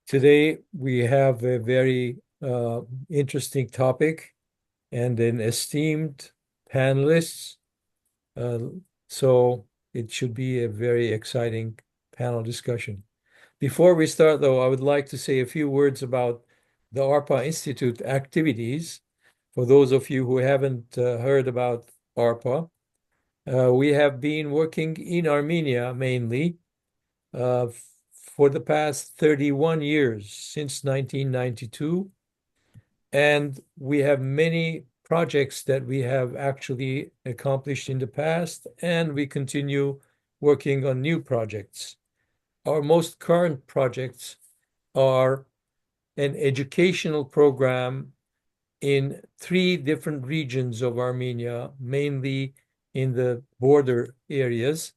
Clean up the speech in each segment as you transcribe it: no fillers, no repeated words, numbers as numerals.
Today, we have a very interesting topic and an esteemed panelists. Uh, so it should be a very exciting panel discussion. Before we start, though, I would like to say a few words about the ARPA Institute activities. For those of you who haven't heard about ARPA, we have been working in Armenia mainly uh, for the past 31 years, since 1992. And we have many projects that we have actually accomplished in the past, and we continue working on new projects. Our most current projects are an educational program in three different regions of Armenia, mainly in the border areas,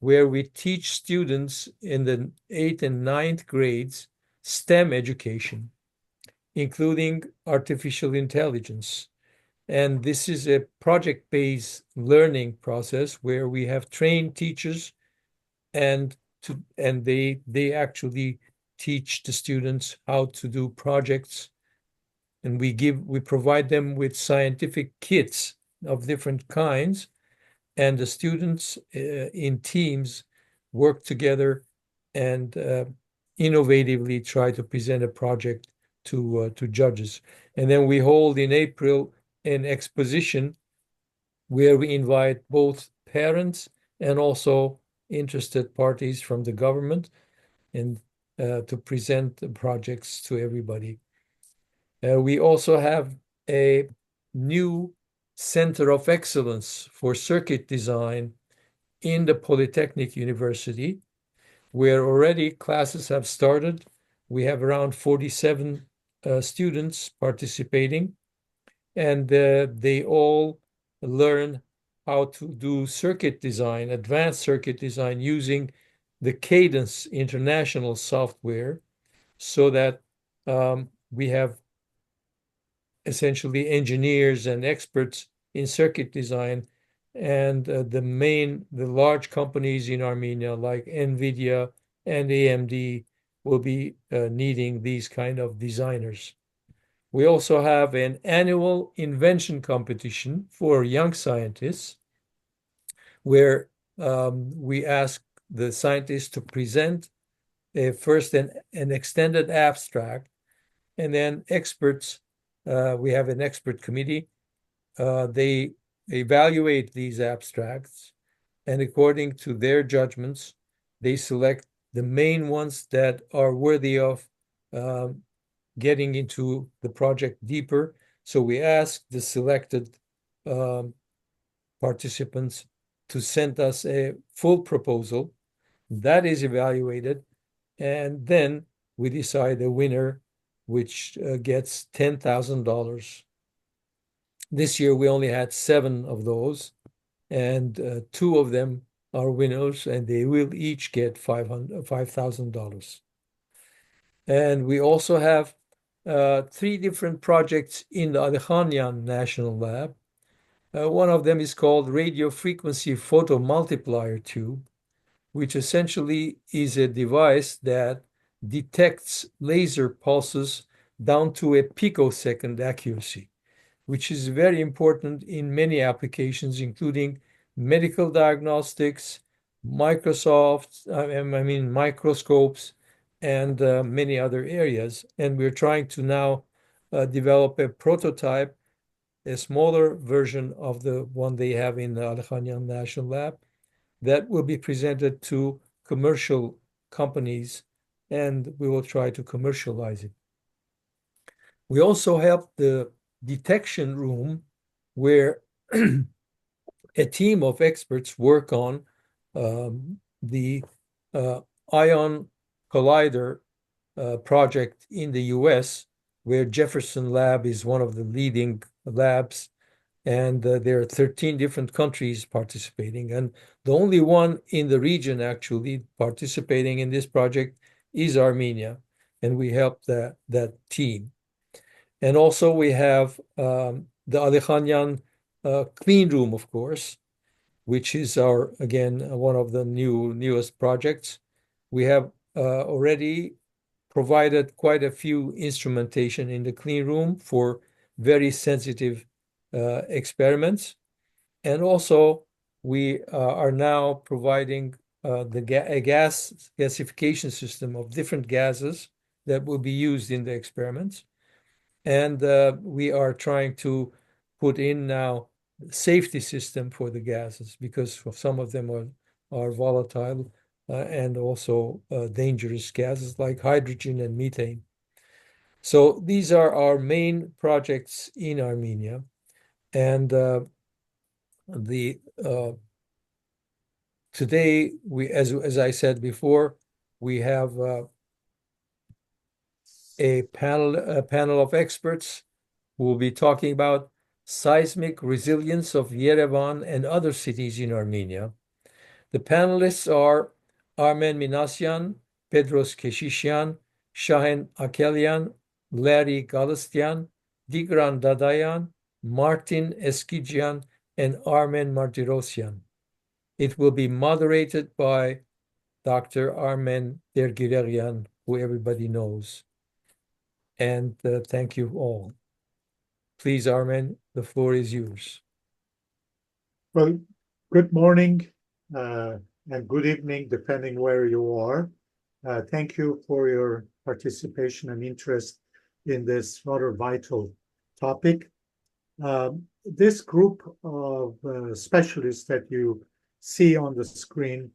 where we teach students in the eighth and ninth grades STEM education, including artificial intelligence. And this is a project-based learning process where we have trained teachers and they actually teach the students how to do projects, and we provide them with scientific kits of different kinds, and the students in teams work together and innovatively try to present a project to judges. And then we hold in April an exposition where we invite both parents and also interested parties from the government and to present the projects to everybody. We also have a new Center of Excellence for Circuit Design in the Polytechnic University, where already classes have started. We have around 47 students participating, and they all learn how to do circuit design, advanced circuit design, using the Cadence International software, so that we have essentially engineers and experts in circuit design. And the large companies in Armenia like NVIDIA and AMD will be needing these kind of designers. We also have an annual invention competition for young scientists where we ask the scientists to present first an extended abstract, and then experts, we have an expert committee. They evaluate these abstracts, and according to their judgments, they select the main ones that are worthy of um, getting into the project deeper. So we ask the selected um, participants to send us a full proposal that is evaluated, and then we decide a winner, which gets $10,000. This year we only had seven of those, and two of them are winners, and they will each get $5,000. And we also have three different projects in the Alekhanian National Lab. One of them is called Radio Frequency Photo Multiplier Tube, which essentially is a device that detects laser pulses down to a picosecond accuracy, which is very important in many applications, including medical diagnostics, microscopes, and many other areas. And we're trying to now develop a prototype, a smaller version of the one they have in the Alekhanian National Lab, that will be presented to commercial companies, and we will try to commercialize it. We also have the detection room where a team of experts work on the uh, ion collider project in the US, where Jefferson Lab is one of the leading labs. And there are 13 different countries participating. And the only one in the region actually participating in this project is Armenia. And we help that team. And also we have the Alekhanian clean room, of course, which is again, one of the newest projects. We have already provided quite a few instrumentation in the clean room for very sensitive experiments. And also, we are now providing a gasification system of different gases that will be used in the experiments. And we are trying to put in now safety system for the gases because some of them are volatile and also dangerous gases like hydrogen and methane. So these are our main projects in Armenia. And the today, as I said before, we have a panel of experts who will be talking about seismic resilience of Yerevan and other cities in Armenia. The panelists are Armen Minasyan, Pedros Keshisyan, Shahen Akelian, Larry Galistian, Digran Dadayan, Martin Eskidjian, and Armen Martirosyan. It will be moderated by Dr. Armen Dergirerian, who everybody knows. And thank you all. Please, Armen, the floor is yours. Well, good morning and good evening, depending where you are. Thank you for your participation and interest in this rather vital topic. This group of specialists that you see on the screen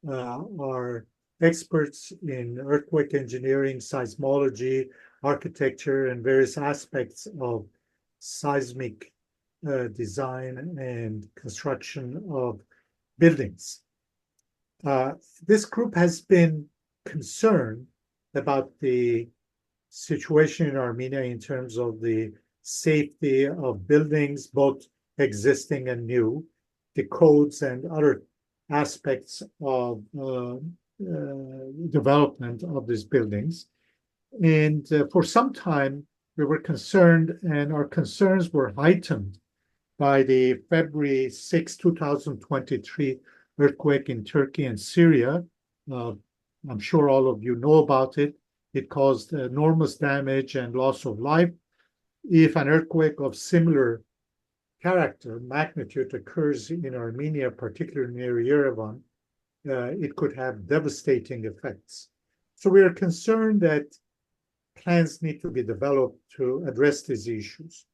are experts in earthquake engineering, seismology, architecture, and various aspects of seismic design and construction of buildings. This group has been concerned about the situation in Armenia in terms of the safety of buildings, both existing and new, the codes and other aspects of development of these buildings. And for some time, we were concerned, and our concerns were heightened by the February 6, 2023 earthquake in Turkey and Syria. I'm sure all of you know about it. It caused enormous damage and loss of life. If an earthquake of similar character, magnitude occurs in Armenia, particularly near Yerevan, it could have devastating effects. So we are concerned that plans need to be developed to address these issues.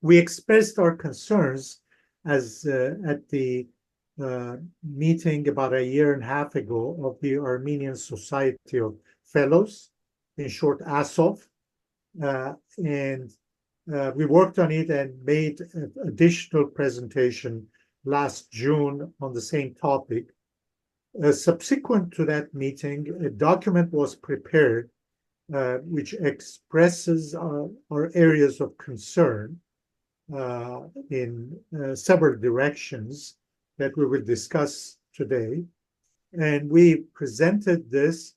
We expressed our concerns as at the meeting about a year and a half ago of the Armenian Society of Fellows, in short, ASOF, and we worked on it and made an additional presentation last June on the same topic. Subsequent to that meeting, a document was prepared which expresses our areas of concern in several directions that we will discuss today. And we presented this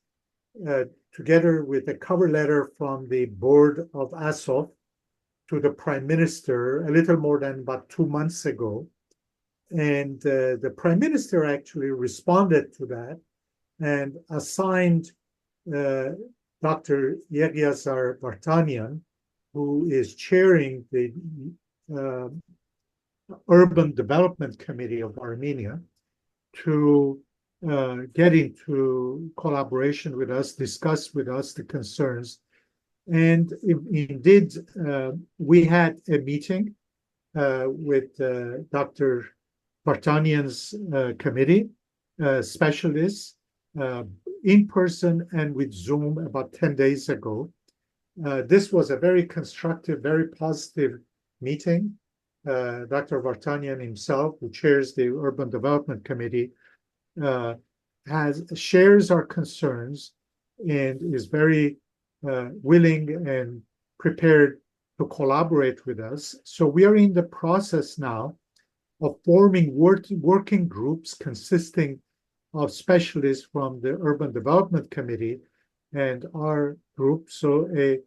together with a cover letter from the board of ASOF to the Prime Minister a little more than about 2 months ago. And the Prime Minister actually responded to that and assigned Dr. Yerevan Vartanian, who is chairing the Urban Development Committee of Armenia, to get into collaboration with us, discuss with us the concerns. And indeed, we had a meeting with Dr. Vartanian's committee, specialists, in person and with Zoom about 10 days ago. This was a very constructive, very positive meeting. Dr. Vartanian himself, who chairs the Urban Development Committee, shares our concerns and is very willing and prepared to collaborate with us. So we are in the process now of forming working groups consisting of specialists from the Urban Development Committee and our group, so a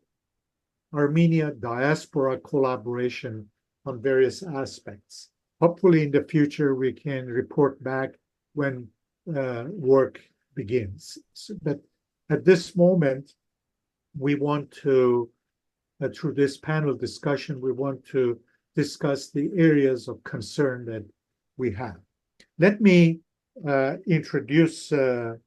Armenia diaspora collaboration on various aspects. Hopefully in the future we can report back when work begins. But at this moment, we want to, through this panel discussion, we want to discuss the areas of concern that we have. Let me introduce the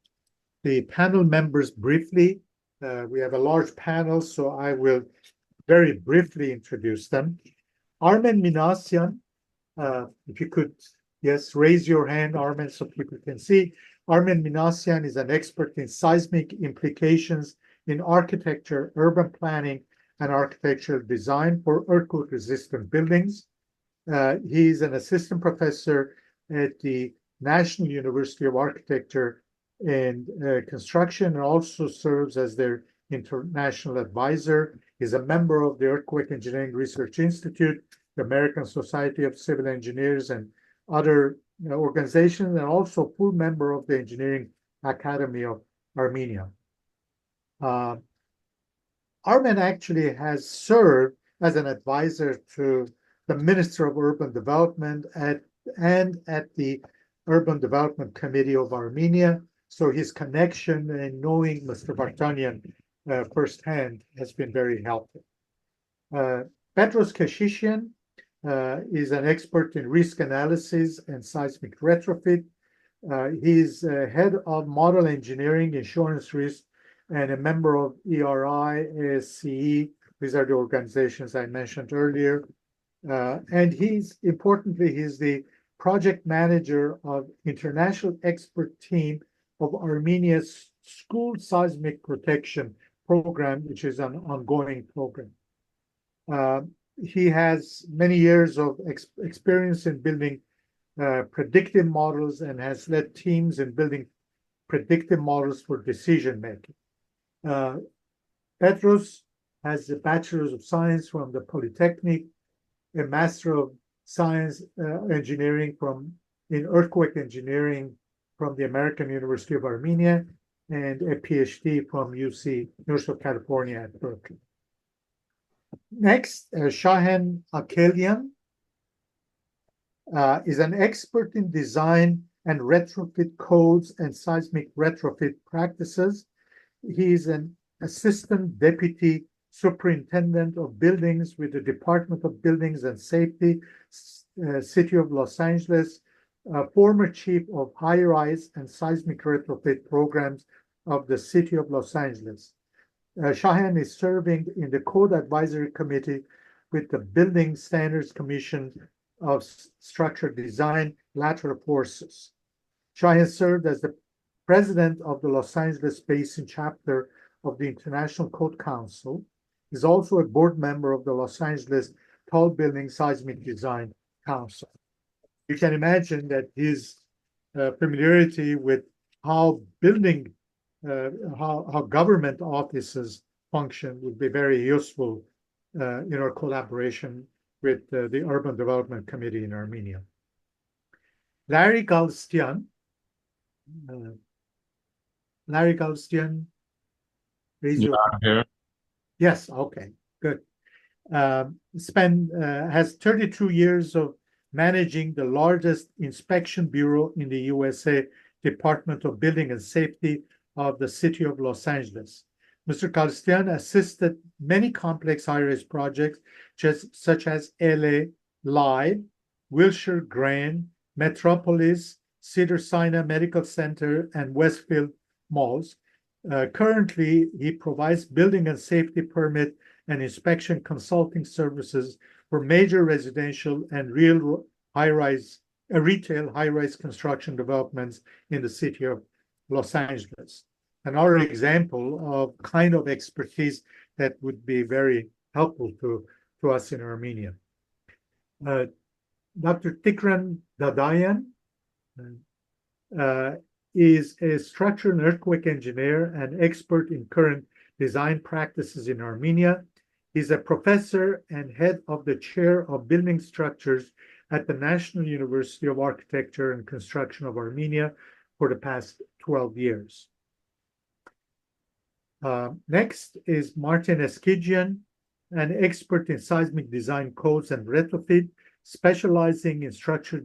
panel members briefly. We have a large panel, so I will very briefly introduce them. Armen Minasyan, if you could, yes, raise your hand, Armen, so people can see. Armen Minasyan is an expert in seismic implications in architecture, urban planning, and architectural design for earthquake-resistant buildings. He's an assistant professor at the National University of Architecture and Construction, and also serves as their international advisor. He's a member of the Earthquake Engineering Research Institute, the American Society of Civil Engineers, and other organizations, and also full member of the Engineering Academy of Armenia. Armen actually has served as an advisor to the Minister of Urban Development and at the Urban Development Committee of Armenia. So his connection and knowing Mr. Vartanian firsthand has been very helpful. Petros Keshishian is an expert in risk analysis and seismic retrofit. He's head of model engineering, insurance risk, and a member of ERI, ASCE. These are the organizations I mentioned earlier. And he's the project manager of international expert team of Armenia's school seismic protection program, which is an ongoing program. He has many years of experience in building predictive models and has led teams in building predictive models for decision making. Petros has a Bachelor's of Science from the Polytechnic, a Master of Science Engineering in Earthquake Engineering from the American University of Armenia, and a PhD from UC, University of California at Berkeley. Next, Shahan Akelian is an expert in design and retrofit codes and seismic retrofit practices. He is an assistant deputy superintendent of buildings with the Department of Buildings and Safety, City of Los Angeles, former chief of high-rise and seismic retrofit programs of the City of Los Angeles. Shahan is serving in the Code Advisory Committee with the Building Standards Commission of Structure Design, Lateral Forces. Shahan served as the president of the Los Angeles Basin chapter of the International Code Council. He's also a board member of the Los Angeles Tall Building Seismic Design Council. You can imagine that his familiarity with how building, how government offices function would be very useful in our collaboration with the Urban Development Committee in Armenia. Larry Galstian. Larry Galstian, raise your hand. Here. Yes, okay, good. Has 32 years of managing the largest inspection bureau in the USA, Department of Building and Safety of the City of Los Angeles. Mr. Galstian assisted many complex high-rise projects, such as LA Live, Wilshire Grand, Metropolis, Cedars-Sinai Medical Center, and Westfield malls. Currently, he provides building and safety permit and inspection consulting services for major residential and retail high-rise construction developments in the city of Los Angeles. Another example of kind of expertise that would be very helpful to us in Armenia. Dr. Tikran Dadayan is a structural and earthquake engineer and expert in current design practices in Armenia. He's a professor and head of the chair of building structures at the National University of Architecture and Construction of Armenia for the past 12 years. Next is Martin Eskijian, an expert in seismic design codes and retrofit, specializing in structural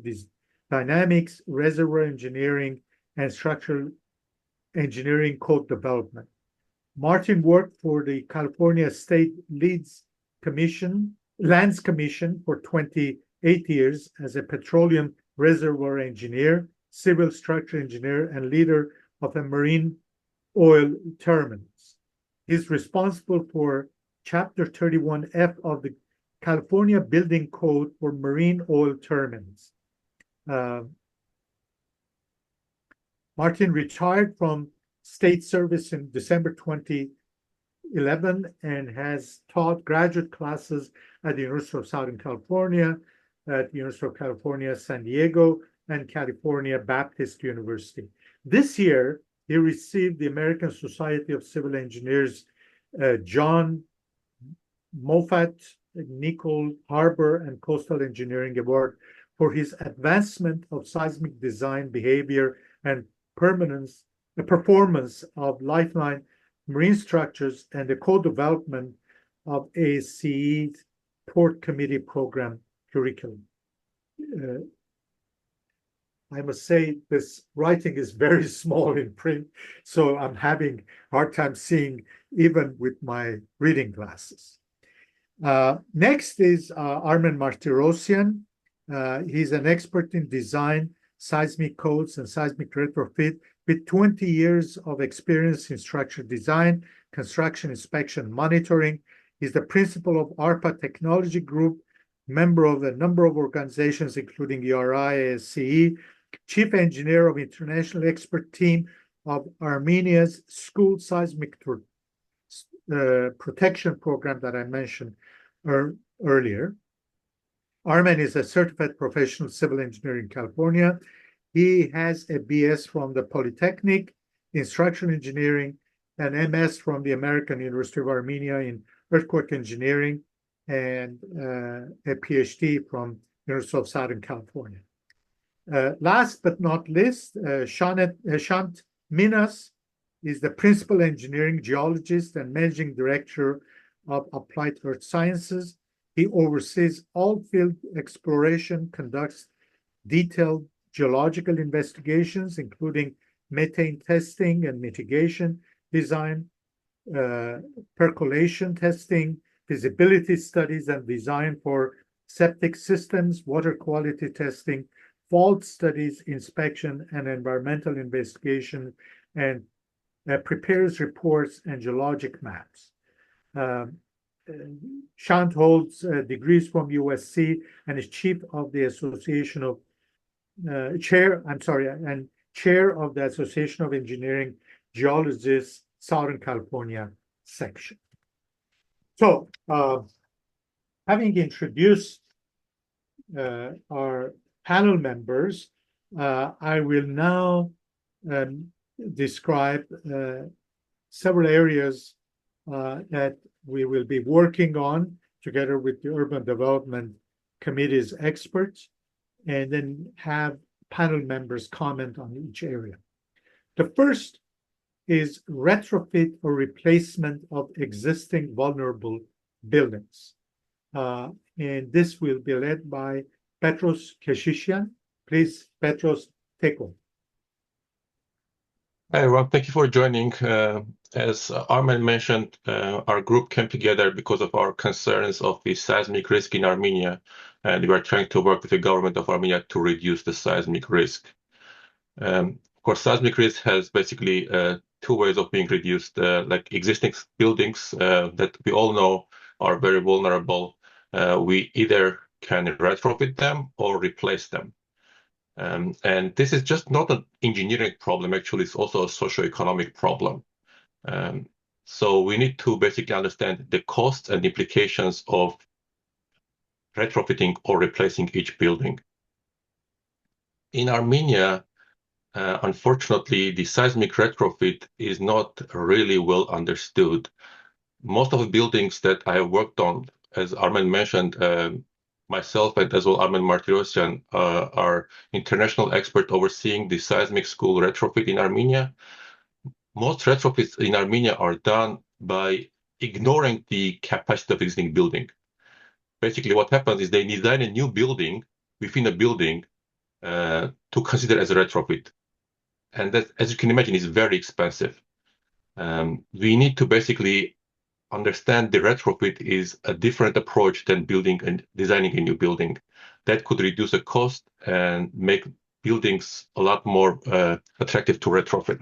dynamics, reservoir engineering, and structural engineering code development. Martin worked for the California State Lands Commission for 28 years as a petroleum reservoir engineer, civil structure engineer, and leader of a marine oil terminals. He's responsible for Chapter 31F of the California Building Code for marine oil terminals. Martin retired from state service in December 2011 and has taught graduate classes at the University of Southern California, at the University of California, San Diego, and California Baptist University. This year, he received the American Society of Civil Engineers John Moffat Nicol Harbor and Coastal Engineering Award for his advancement of seismic design, behavior, and the performance of lifeline marine structures, and the co-development of ASCE's Port Committee Program curriculum. I must say this writing is very small in print, so I'm having a hard time seeing even with my reading glasses. Next is Armen Martirosyan. He's an expert in design, seismic codes, and seismic retrofit with 20 years of experience in structural design, construction inspection, monitoring. He's the principal of ARPA Technology Group, member of a number of organizations, including ERI, ASCE, chief engineer of international expert team of Armenia's school seismic protection program that I mentioned earlier. Armen is a certified professional civil engineer in California. He has a BS from the Polytechnic in structural engineering, an MS from the American University of Armenia in earthquake engineering, and a PhD from University of Southern California. Last but not least, Shant Minas is the principal engineering geologist and managing director of Applied Earth Sciences. He oversees all field exploration, conducts detailed geological investigations, including methane testing and mitigation design, percolation testing, feasibility studies and design for septic systems, water quality testing, fault studies, inspection, and environmental investigation, and prepares reports and geologic maps. Shant holds degrees from USC and is chief of the Association of chair of the Association of Engineering Geologists, Southern California section. So, having introduced our panel members, I will now describe several areas that we will be working on together with the Urban Development Committee's experts, and then have panel members comment on each area. The first is retrofit or replacement of existing vulnerable buildings. And this will be led by Petros Keshishian. Please, Petros, take on. Hi, everyone. Thank you for joining. As Armen mentioned, our group came together because of our concerns of the seismic risk in Armenia, and we are trying to work with the government of Armenia to reduce the seismic risk. Of course, seismic risk has basically two ways of being reduced, like existing buildings that we all know are very vulnerable. We either can retrofit them or replace them. And this is just not an engineering problem, actually, it's also a socio-economic problem. So we need to basically understand the costs and implications of retrofitting or replacing each building. In Armenia, unfortunately, the seismic retrofit is not really well understood. Most of the buildings that I have worked on, as Armen mentioned, myself and as well Armen Martirosyan are international expert overseeing the seismic school retrofit in Armenia. Most retrofits in Armenia are done by ignoring the capacity of existing building. Basically, what happens is they design a new building within a building to consider as a retrofit. And that, as you can imagine, is very expensive. We need to basically understand the retrofit is a different approach than building and designing a new building. That could reduce the cost and make buildings a lot more attractive to retrofit.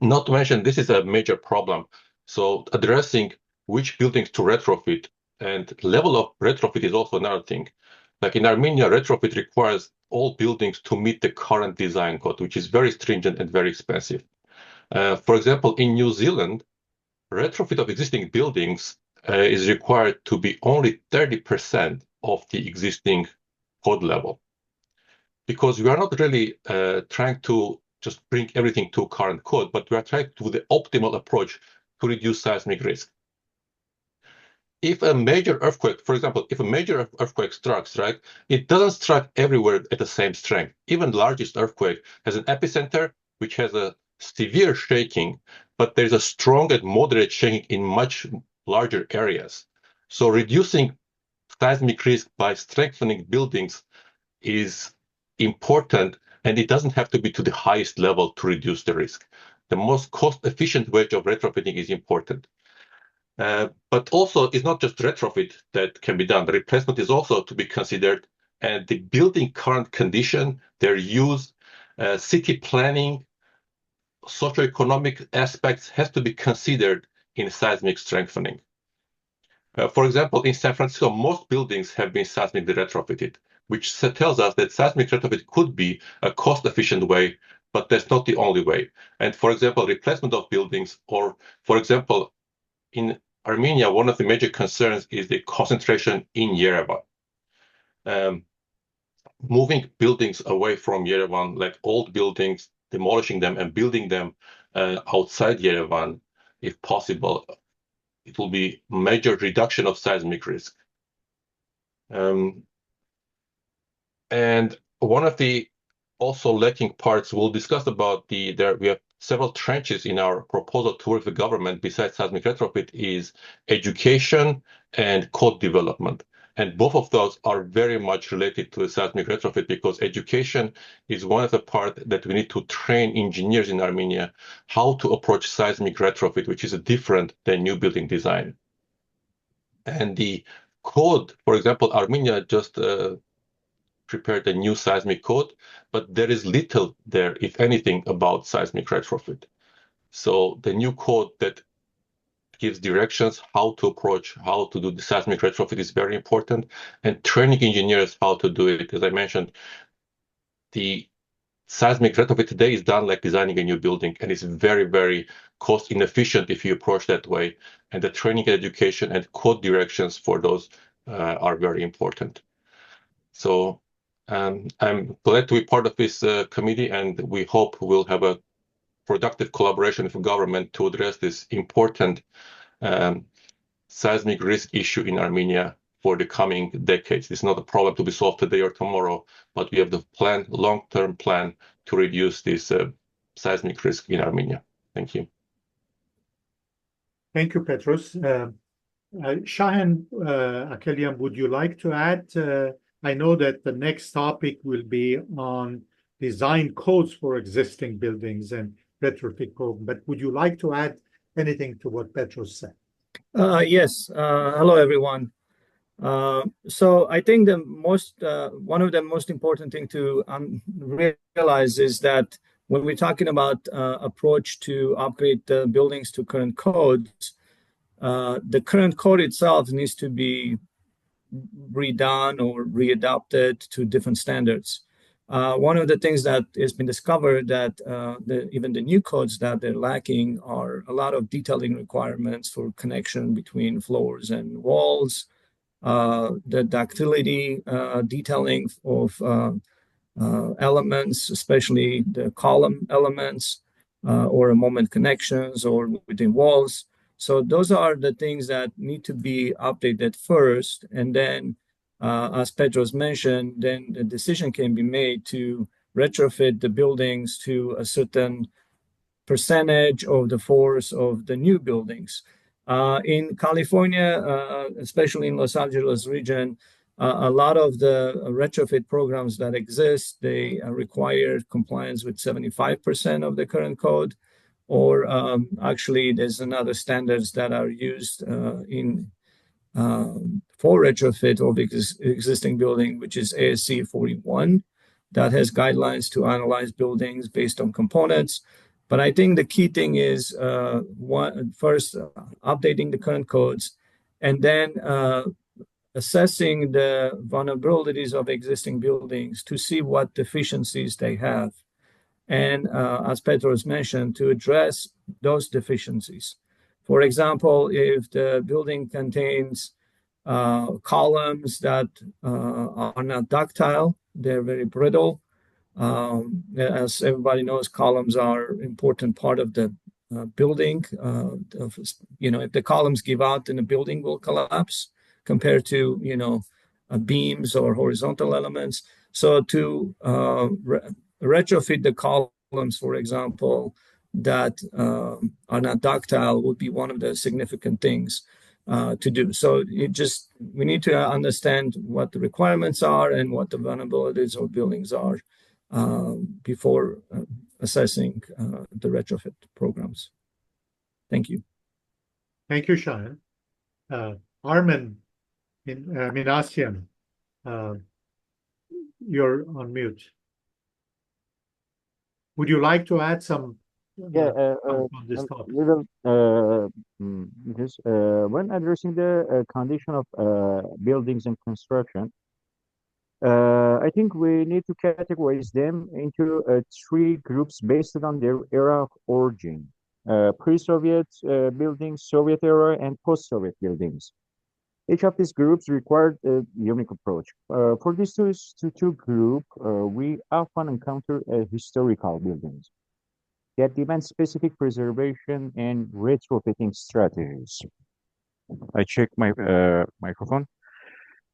Not to mention, this is a major problem. So addressing which buildings to retrofit and level of retrofit is also another thing. Like in Armenia, retrofit requires all buildings to meet the current design code, which is very stringent and very expensive. For example, in New Zealand, retrofit of existing buildings is required to be only 30% of the existing code level. Because we are not really trying to just bring everything to current code, but we are trying to do the optimal approach to reduce seismic risk. If a major earthquake, for example, if a major earthquake strikes, right, it doesn't strike everywhere at the same strength. Even the largest earthquake has an epicenter, which has a severe shaking, but there's a strong and moderate shaking in much larger areas. So reducing seismic risk by strengthening buildings is important, and it doesn't have to be to the highest level to reduce the risk. The most cost-efficient way of retrofitting is important. But also, it's not just retrofit that can be done. The replacement is also to be considered, and the building current condition, their use, city planning, socio-economic aspects has to be considered in seismic strengthening. For example, in San Francisco, most buildings have been seismically retrofitted, which tells us that seismic retrofit could be a cost-efficient way, but that's not the only way. And for example, replacement of buildings, or for example, in Armenia, one of the major concerns is the concentration in Yerevan. Moving buildings away from Yerevan, like old buildings, demolishing them and building them outside Yerevan, if possible, it will be major reduction of seismic risk. And one of the also lacking parts we'll discuss about we have several trenches in our proposal towards the government besides seismic retrofit is education and code development. And both of those are very much related to the seismic retrofit because education is one of the parts that we need to train engineers in Armenia how to approach seismic retrofit, which is different than new building design. And the code, for example, Armenia just prepared a new seismic code, but there is little there, if anything, about seismic retrofit. So the new code that gives directions how to approach, how to do the seismic retrofit is very important, and training engineers how to do it. As I mentioned, the seismic retrofit today is done like designing a new building, and it's very, very cost inefficient if you approach that way. And the training, education, and code directions for those are very important. So I'm glad to be part of this committee, and we hope we'll have a productive collaboration with the government to address this important seismic risk issue in Armenia for the coming decades. It's not a problem to be solved today or tomorrow, but we have the plan, long-term plan to reduce this seismic risk in Armenia. Thank you. Thank you, Petros. Shahan Akelian, would you like to add? I know that the next topic will be on design codes for existing buildings and retrofit program, but would you like to add anything to what Petros said? Yes. Hello, everyone. So I think one of the most important thing to realize is that when we're talking about approach to upgrade the buildings to current codes, the current code itself needs to be redone or readapted to different standards. One of the things that has been discovered that even the new codes that they're lacking are a lot of detailing requirements for connection between floors and walls, the ductility detailing of elements, especially the column elements or moment connections or within walls. So those are the things that need to be updated first, and then as Petros mentioned, then the decision can be made to retrofit the buildings to a certain percentage of the force of the new buildings. In California, especially in Los Angeles region, a lot of the retrofit programs that exist, they require compliance with 75% of the current code. or actually there's another standards that are used in for retrofit of existing building, which is ASC 41, that has guidelines to analyze buildings based on components. But I think the key thing is first updating the current codes, and then assessing the vulnerabilities of existing buildings to see what deficiencies they have. And as Petros mentioned, to address those deficiencies. For example, if the building contains columns that are not ductile, they're very brittle. As everybody knows, columns are an important part of the building. If the columns give out, then the building will collapse compared to, beams or horizontal elements. So to retrofit the columns, for example, that are not ductile would be one of the significant things to do. So we need to understand what the requirements are and what the vulnerabilities of buildings are before assessing the retrofit programs. Thank you. Thank you, Shahan. Armen Minasyan, you're on mute. Would you like to add some on this topic? Because when addressing the condition of buildings and construction, I think we need to categorize them into three groups based on their era of origin. Pre-Soviet buildings, Soviet era, and post-Soviet buildings. Each of these groups required a unique approach. For these two groups, we often encounter historical buildings that demand specific preservation and retrofitting strategies. I check my microphone.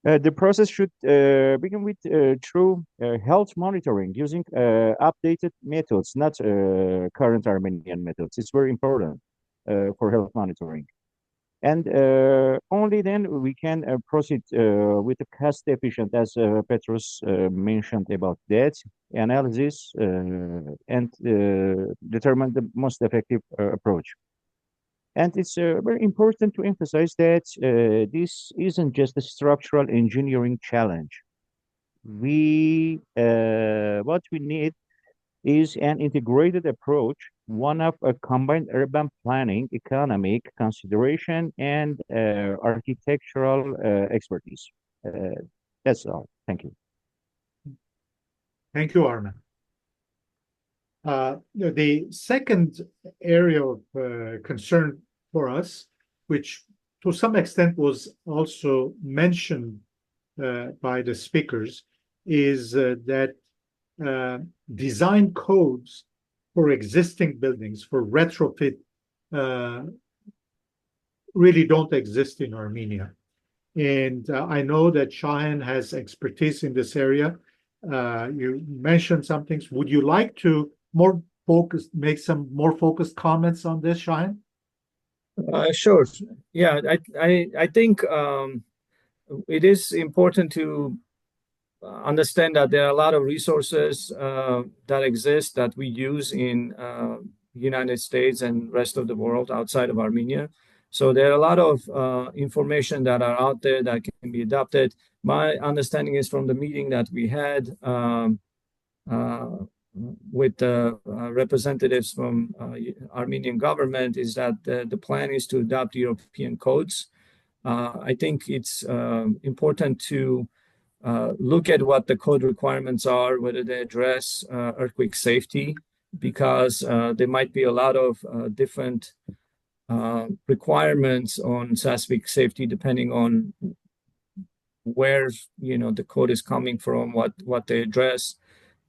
The process should begin with through health monitoring using updated methods, not current Armenian methods. It's very important for health monitoring. And only then we can proceed with the cost efficient, as Petros mentioned about that analysis and determine the most effective approach. And it's very important to emphasize that this isn't just a structural engineering challenge. What we need is an integrated approach, one of a combined urban planning, economic consideration, and architectural expertise. That's all. Thank you. Thank you, Armen. The second area of concern for us, which to some extent was also mentioned by the speakers, is that design codes for existing buildings for retrofit really don't exist in Armenia. And I know that Shahan has expertise in this area. You mentioned some things. Would you like to make some more focused comments on this, Shahan? Sure. Yeah, I think it is important to understand that there are a lot of resources that exist that we use in United States and rest of the world outside of Armenia. So there are a lot of information that are out there that can be adopted. My understanding is from the meeting that we had with the representatives from Armenian government is that the plan is to adopt European codes. I think it's important to look at what the code requirements are, whether they address earthquake safety, because there might be a lot of different requirements on seismic safety depending on where the code is coming from, what they address,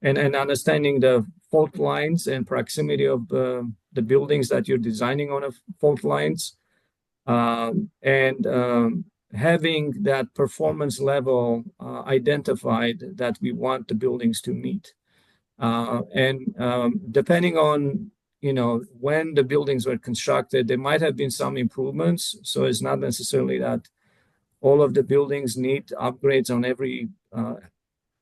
and understanding the fault lines and proximity of the buildings that you're designing on fault lines, and having that performance level identified that we want the buildings to meet. And depending on when the buildings were constructed, there might have been some improvements. So it's not necessarily that all of the buildings need upgrades on every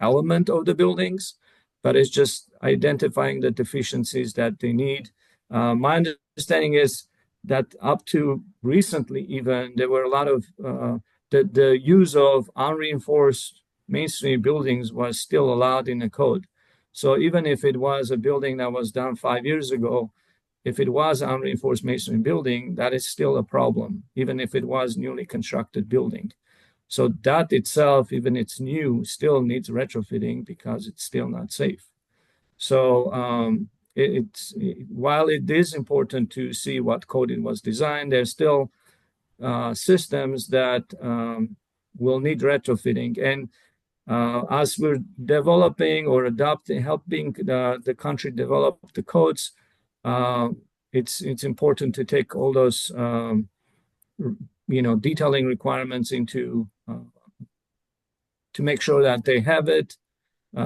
element of the buildings, but it's just identifying the deficiencies that they need My understanding is that up to recently, even there were a lot of the use of unreinforced masonry buildings was still allowed in the code. So even if it was a building that was done 5 years ago, if it was an unreinforced masonry building, that is still a problem, even if it was newly constructed building. So that itself, even it's new, still needs retrofitting because it's still not safe. So while it is important to see what code it was designed, there's still systems that will need retrofitting. And as we're developing or adopting, helping the country develop the codes, it's important to take all those detailing requirements into to make sure that they have it,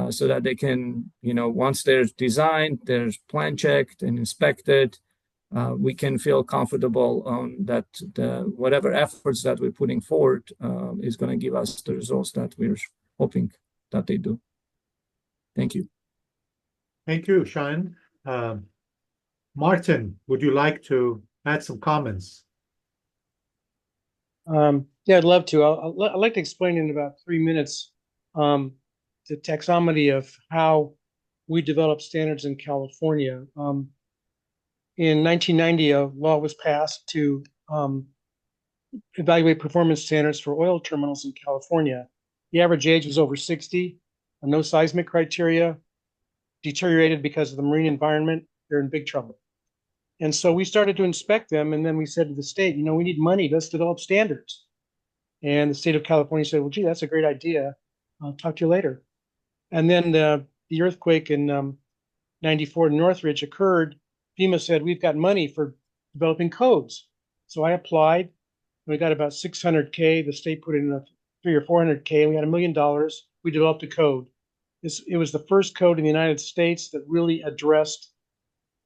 so that they can, once they're designed, they're plan checked and inspected, we can feel comfortable on that whatever efforts that we're putting forward is going to give us the results that we're hoping that they do. Thank you. Thank you, Shahin. Martin, would you like to add some comments? Yeah, I'd love to. I'd like to explain in about 3 minutes the taxonomy of how we develop standards in California. In 1990, a law was passed to evaluate performance standards for oil terminals in California. The average age was over 60, no seismic criteria, deteriorated because of the marine environment. They're in big trouble. And so we started to inspect them, and then we said to the state, we need money, let's develop standards. And the state of California said, well, gee, that's a great idea. I'll talk to you later. And then the earthquake in 94 in Northridge occurred. FEMA said, we've got money for developing codes. So I applied. We got about $600K. The state put in $300 or $400K. We had $1 million. We developed a code. It was the first code in the United States that really addressed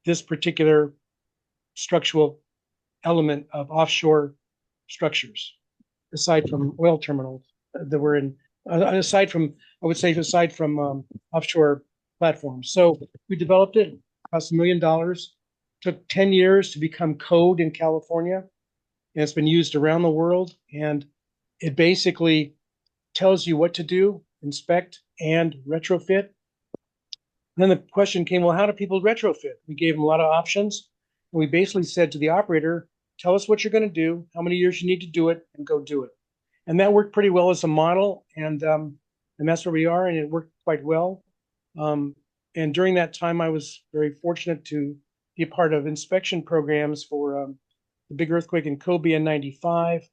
this particular structural element of offshore structures, aside from oil terminals that were in, aside from offshore platforms. So we developed it, cost $1 million, took 10 years to become code in California, and it's been used around the world. And it basically tells you what to do, inspect, and retrofit. And then the question came, well, how do people retrofit? We gave them a lot of options. And we basically said to the operator, tell us what you're going to do, how many years you need to do it, and go do it. And that worked pretty well as a model. And that's where we are. And it worked quite well. And during that time, I was very fortunate to be a part of inspection programs for the big earthquake in Kobe in 95,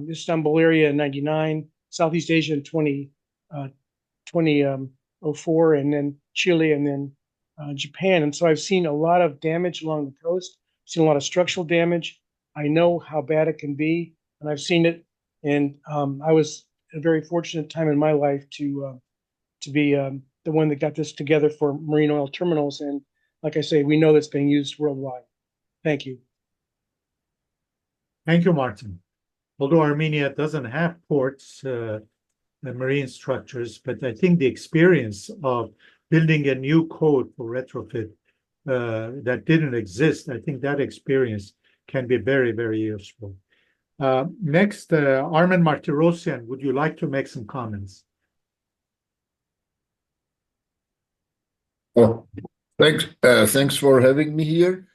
Istanbul area in 99, Southeast Asia in 2004, and then Chile, and then Japan. And so I've seen a lot of damage along the coast, seen a lot of structural damage. I know how bad it can be, and I've seen it. And I was a very fortunate time in my life to be the one that got this together for marine oil terminals. And like I say, we know that's being used worldwide. Thank you. Thank you, Martin. Although Armenia doesn't have ports and marine structures, but I think the experience of building a new code for retrofit that didn't exist, I think that experience can be very, very useful. Next, Armen Martirosyan, would you like to make some comments? Oh, thanks for having me here.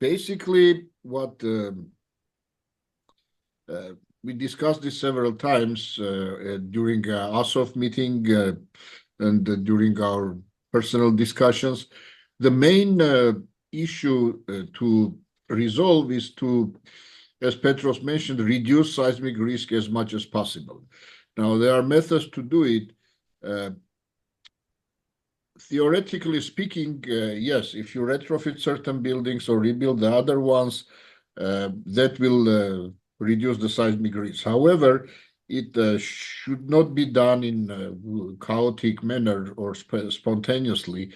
Basically, what we discussed this several times during ASOF meeting and during our personal discussions. The main issue to resolve is to, as Petros mentioned, reduce seismic risk as much as possible. Now, there are methods to do it. Theoretically speaking, yes, if you retrofit certain buildings or rebuild the other ones, that will reduce the seismic risk. However, it should not be done in a chaotic manner or spontaneously.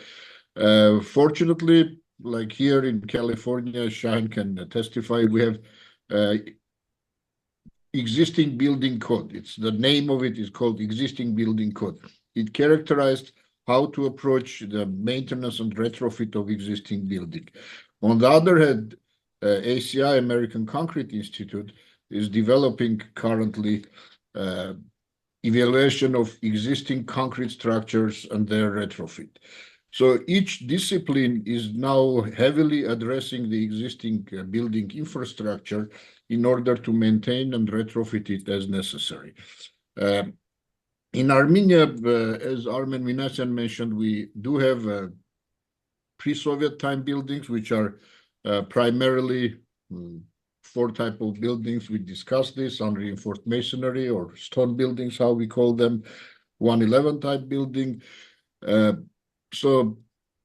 Fortunately, like here in California, Shahin can testify, we have existing building code. It's the name of it is called existing building code. It characterized how to approach the maintenance and retrofit of existing building. On the other hand, ACI, American Concrete Institute, is developing currently evaluation of existing concrete structures and their retrofit. So each discipline is now heavily addressing the existing building infrastructure in order to maintain and retrofit it as necessary. In Armenia, as Armen Minasyan mentioned, we do have pre-Soviet time buildings, which are primarily four types of buildings. We discussed this: unreinforced masonry or stone buildings, how we call them, 111 type building. So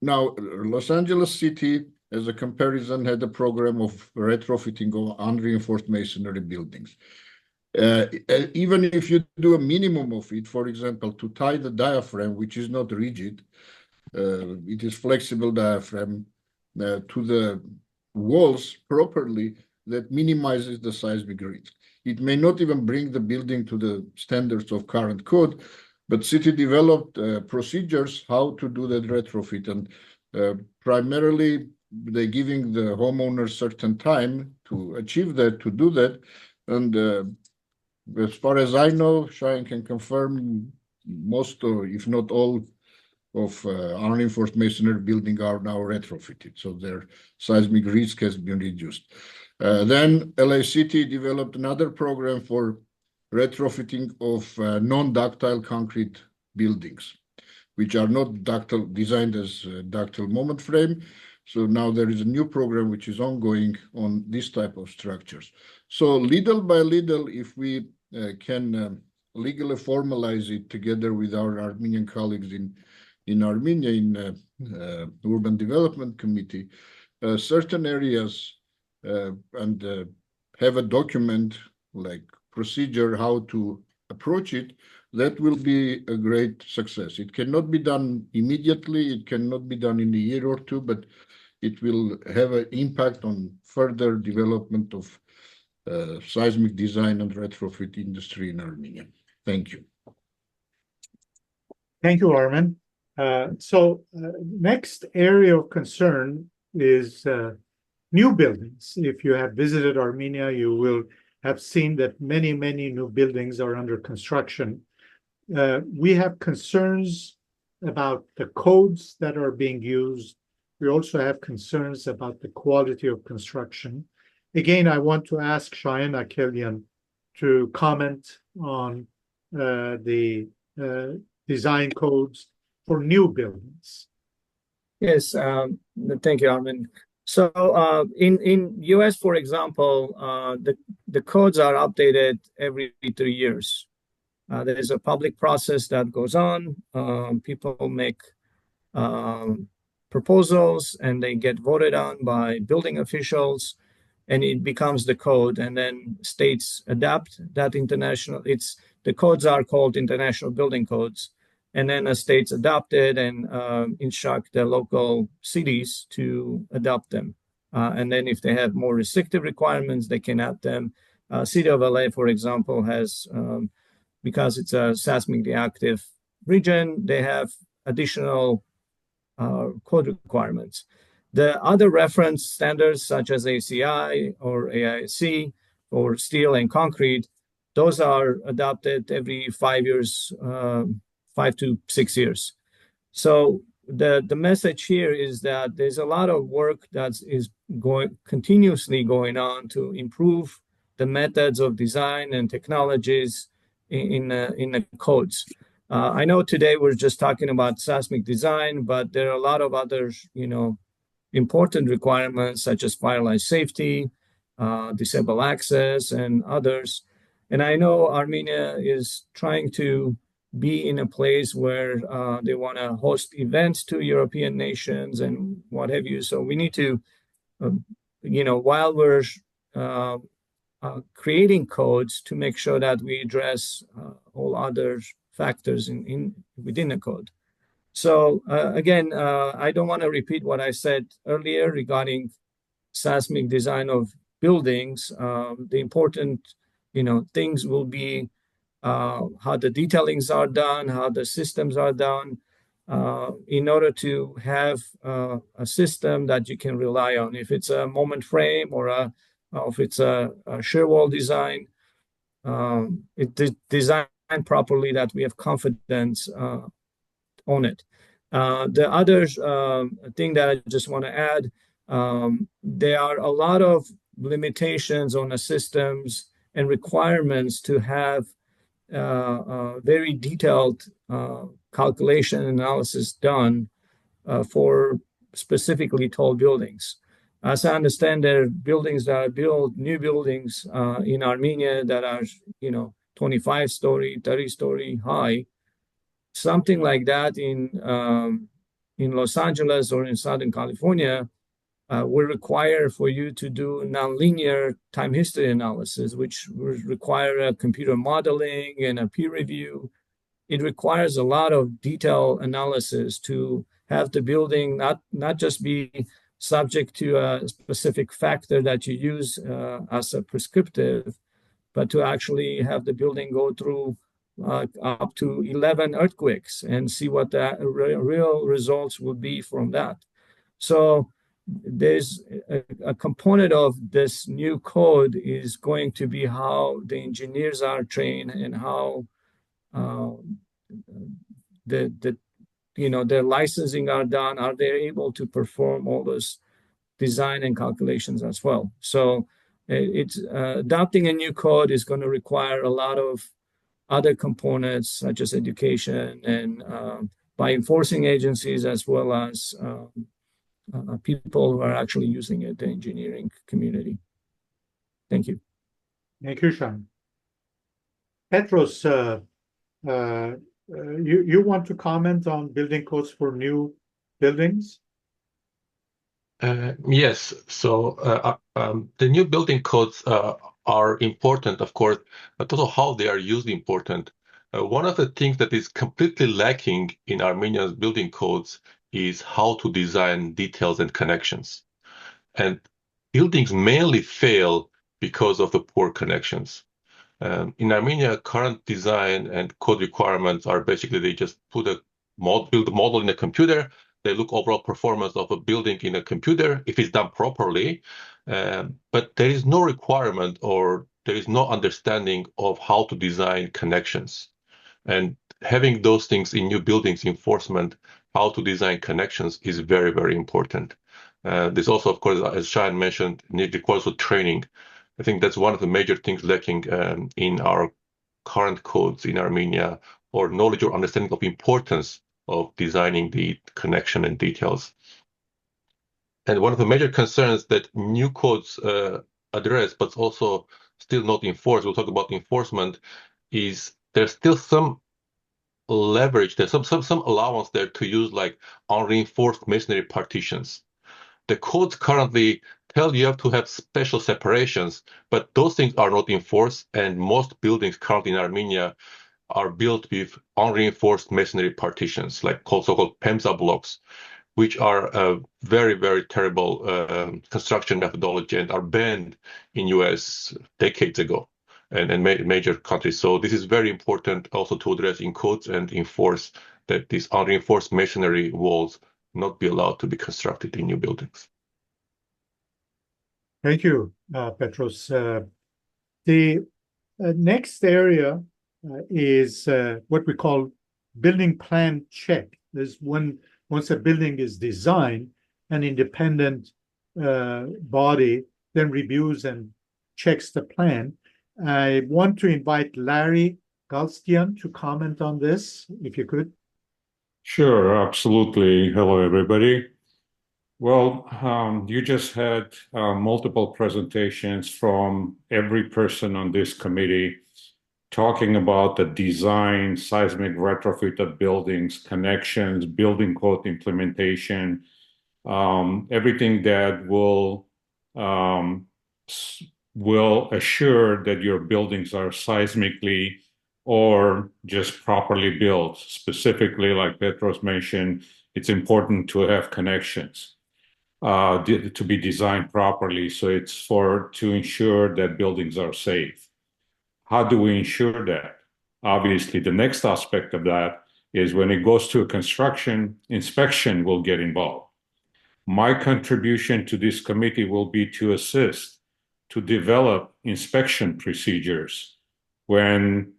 now Los Angeles City, as a comparison, had a program of retrofitting of unreinforced masonry buildings. Even if you do a minimum of it, for example, to tie the diaphragm, which is not rigid, it is flexible diaphragm, to the walls properly, that minimizes the seismic risk. It may not even bring the building to the standards of current code, but city developed procedures how to do that retrofit, and primarily they're giving the homeowners certain time to achieve that, to do that. And as far as I know, Cheyenne can confirm, most or if not all of unreinforced masonry building are now retrofitted, so their seismic risk has been reduced. Then LA City developed another program for retrofitting of non-ductile concrete buildings, which are not ductile, designed as ductile moment frame. So now there is a new program which is ongoing on this type of structures. So little by little, if we can legally formalize it together with our Armenian colleagues in Armenia, in Urban Development Committee, certain areas and have a document like procedure how to approach it, that will be a great success. It cannot be done immediately, it cannot be done in a year or two, but it will have an impact on further development of seismic design and retrofit industry in Armenia. Thank you. Thank you, Armen. Next area of concern is new buildings. If you have visited Armenia, you will have seen that many new buildings are under construction. We have concerns about the codes that are being used. We also have concerns about the quality of construction. Again, I want to ask Cheyenne Akelian to comment on the design codes for new buildings. Yes, thank you, Armen. So in US, for example, the codes are updated every 3 years. There is a public process that goes on. People make proposals and they get voted on by building officials, and it becomes the code, and then states adapt that international. The codes are called international building codes, and then the states adopt it and instruct the local cities to adopt them. And then if they have more restrictive requirements, they can add them. City of LA, for example, has, because it's a seismically active region, they have additional code requirements. The other reference standards, such as ACI or AIC or steel and concrete, those are adopted every 5 years, 5 to 6 years. So the message here is that there's a lot of work that is continuously going on to improve the methods of design and technologies in the codes. I know today we're just talking about seismic design, but there are a lot of other, important requirements such as fire line safety, disable access, and others. And I know Armenia is trying to be in a place where they want to host events to European nations and what have you. So we need to, while we're creating codes, to make sure that we address all other factors within the code. So again, I don't want to repeat what I said earlier regarding seismic design of buildings. The important, things will be how the detailings are done, how the systems are done, in order to have a system that you can rely on. If it's a moment frame or if it's a shear wall design, it designed properly that we have confidence on it. The other thing that I just want to add, there are a lot of limitations on the systems and requirements to have very detailed calculation analysis done for specifically tall buildings. As I understand, there are buildings that are built, new buildings in Armenia that are, 25-story, 30-story high. Something like that in Los Angeles or in Southern California will require for you to do nonlinear time history analysis, which will require a computer modeling and a peer review. It requires a lot of detailed analysis to have the building not just be subject to a specific factor that you use as a prescriptive, but to actually have the building go through up to 11 earthquakes and see what the real results would be from that. So there's a component of this new code is going to be how the engineers are trained and how their licensing are done. Are they able to perform all those design and calculations as well? So it's adopting a new code is going to require a lot of other components such as education and by enforcing agencies as well as people who are actually using it, the engineering community. Thank you. Thank you, Sean. Petros, you want to comment on building codes for new buildings? Yes. So the new building codes are important, of course, but also how they are used important. One of the things that is completely lacking in Armenia's building codes is how to design details and connections. And buildings mainly fail because of the poor connections. In Armenia, current design and code requirements are basically they just build a model in a computer. They look overall performance of a building in a computer if it's done properly, but there is no requirement or there is no understanding of how to design connections. And having those things in new buildings enforcement, how to design connections is very, very important. This also, of course, as Shine mentioned, requires training. I think that's one of the major things lacking in our current codes in Armenia, or knowledge or understanding of importance of designing the connection and details. And one of the major concerns that new codes address, but also still not enforced, we'll talk about enforcement, is there's still some leverage, there's some allowance there to use like unreinforced masonry partitions. The codes currently tell you have to have special separations, but those things are not enforced, and most buildings currently in Armenia are built with unreinforced masonry partitions, like so-called PEMSA blocks, which are a very, very terrible construction methodology and are banned in US decades ago and major countries. So this is very important also to address in codes and enforce that these unreinforced masonry walls not be allowed to be constructed in new buildings. Thank you, Petros. The next area is what we call building plan check. There's once a building is designed, an independent body then reviews and checks the plan. I want to invite Larry Galstian to comment on this, if you could. Sure, absolutely. Hello, everybody. Well, you just had multiple presentations from every person on this committee talking about the design, seismic retrofit of buildings, connections, building code implementation, everything that will assure that your buildings are seismically or just properly built. Specifically, like Petros mentioned, it's important to have connections to be designed properly. So it's to ensure that buildings are safe. How do we ensure that? Obviously, the next aspect of that is when it goes to a construction, inspection will get involved. My contribution to this committee will be to assist to develop inspection procedures when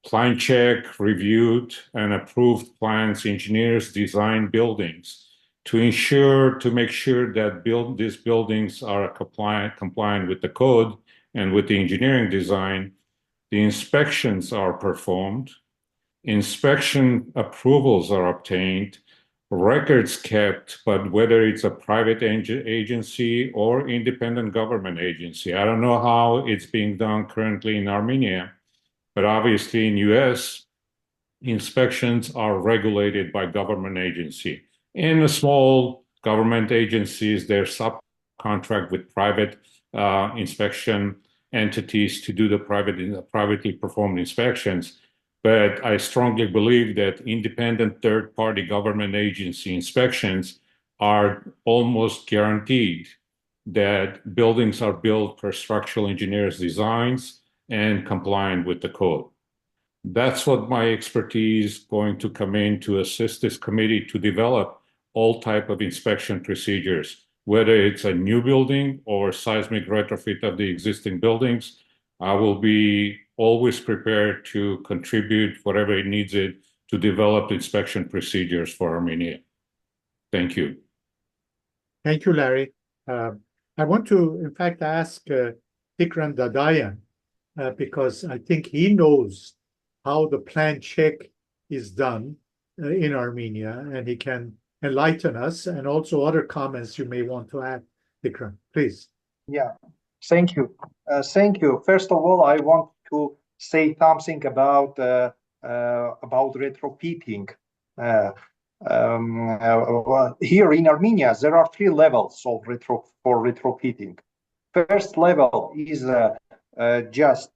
plan check, reviewed and approved plans, engineers design buildings to make sure that these buildings are compliant with the code and with the engineering design. The inspections are performed, inspection approvals are obtained, records kept, but whether it's a private agency or independent government agency. I don't know how it's being done currently in Armenia, but obviously in US, inspections are regulated by government agency. In the small government agencies, they're subcontract with private inspection entities to do the privately performed inspections. But I strongly believe that independent third-party government agency inspections are almost guaranteed that buildings are built per structural engineers' designs and compliant with the code. That's what my expertise is going to come in to assist this committee to develop all type of inspection procedures, whether it's a new building or seismic retrofit of the existing buildings. I will be always prepared to contribute whatever it needs it to develop inspection procedures for Armenia. Thank you. Thank you, Larry. I want to, in fact, ask Tikran Dadayan, because I think he knows how the plan check is done in Armenia, and he can enlighten us, and also other comments you may want to add. Tikran, please. Yeah, thank you. Thank you. First of all, I want to say something about retrofitting. Here in Armenia, there are 3 levels of retrofitting. First level is just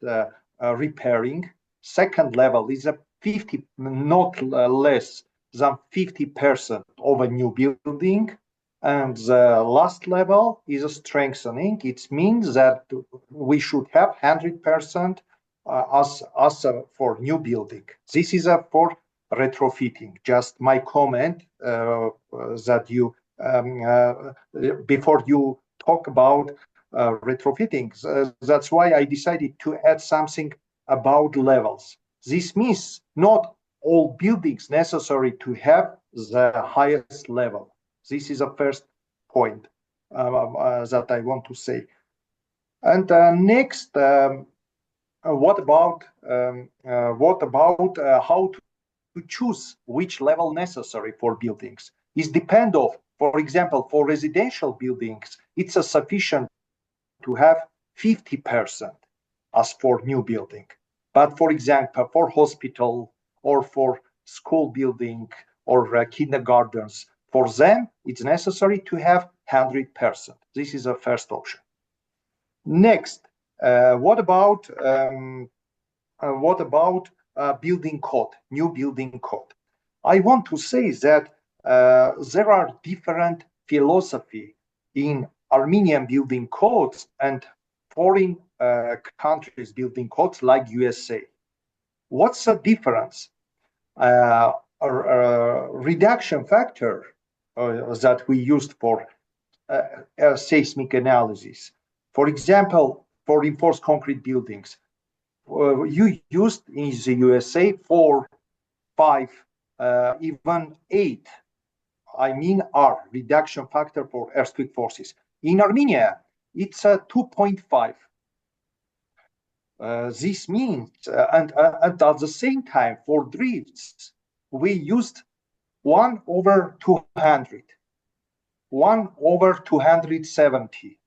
repairing. Second level is a 50, not less than 50% of a new building. And the last level is a strengthening. It means that we should have 100% as for new building. This is for retrofitting. Just my comment that you before you talk about retrofitting. That's why I decided to add something about levels. This means not all buildings necessary to have the highest level. This is a first point that I want to say. And next, what about how to choose which level necessary for buildings? It depends of, for example, for residential buildings, it's sufficient to have 50% as for new building. But for example, for hospital or for school building or kindergartens, for them, it's necessary to have 100%. This is a first option. Next, what about building code, new building code? I want to say that there are different philosophy in Armenian building codes and foreign countries building codes like USA. What's the difference? Reduction factor that we used for seismic analysis. For example, for reinforced concrete buildings, you used in the USA 4, 5, even 8. I mean R, reduction factor for earthquake forces. In Armenia, it's a 2.5. This means, and at the same time, for drifts, we used 1/200, 1/270.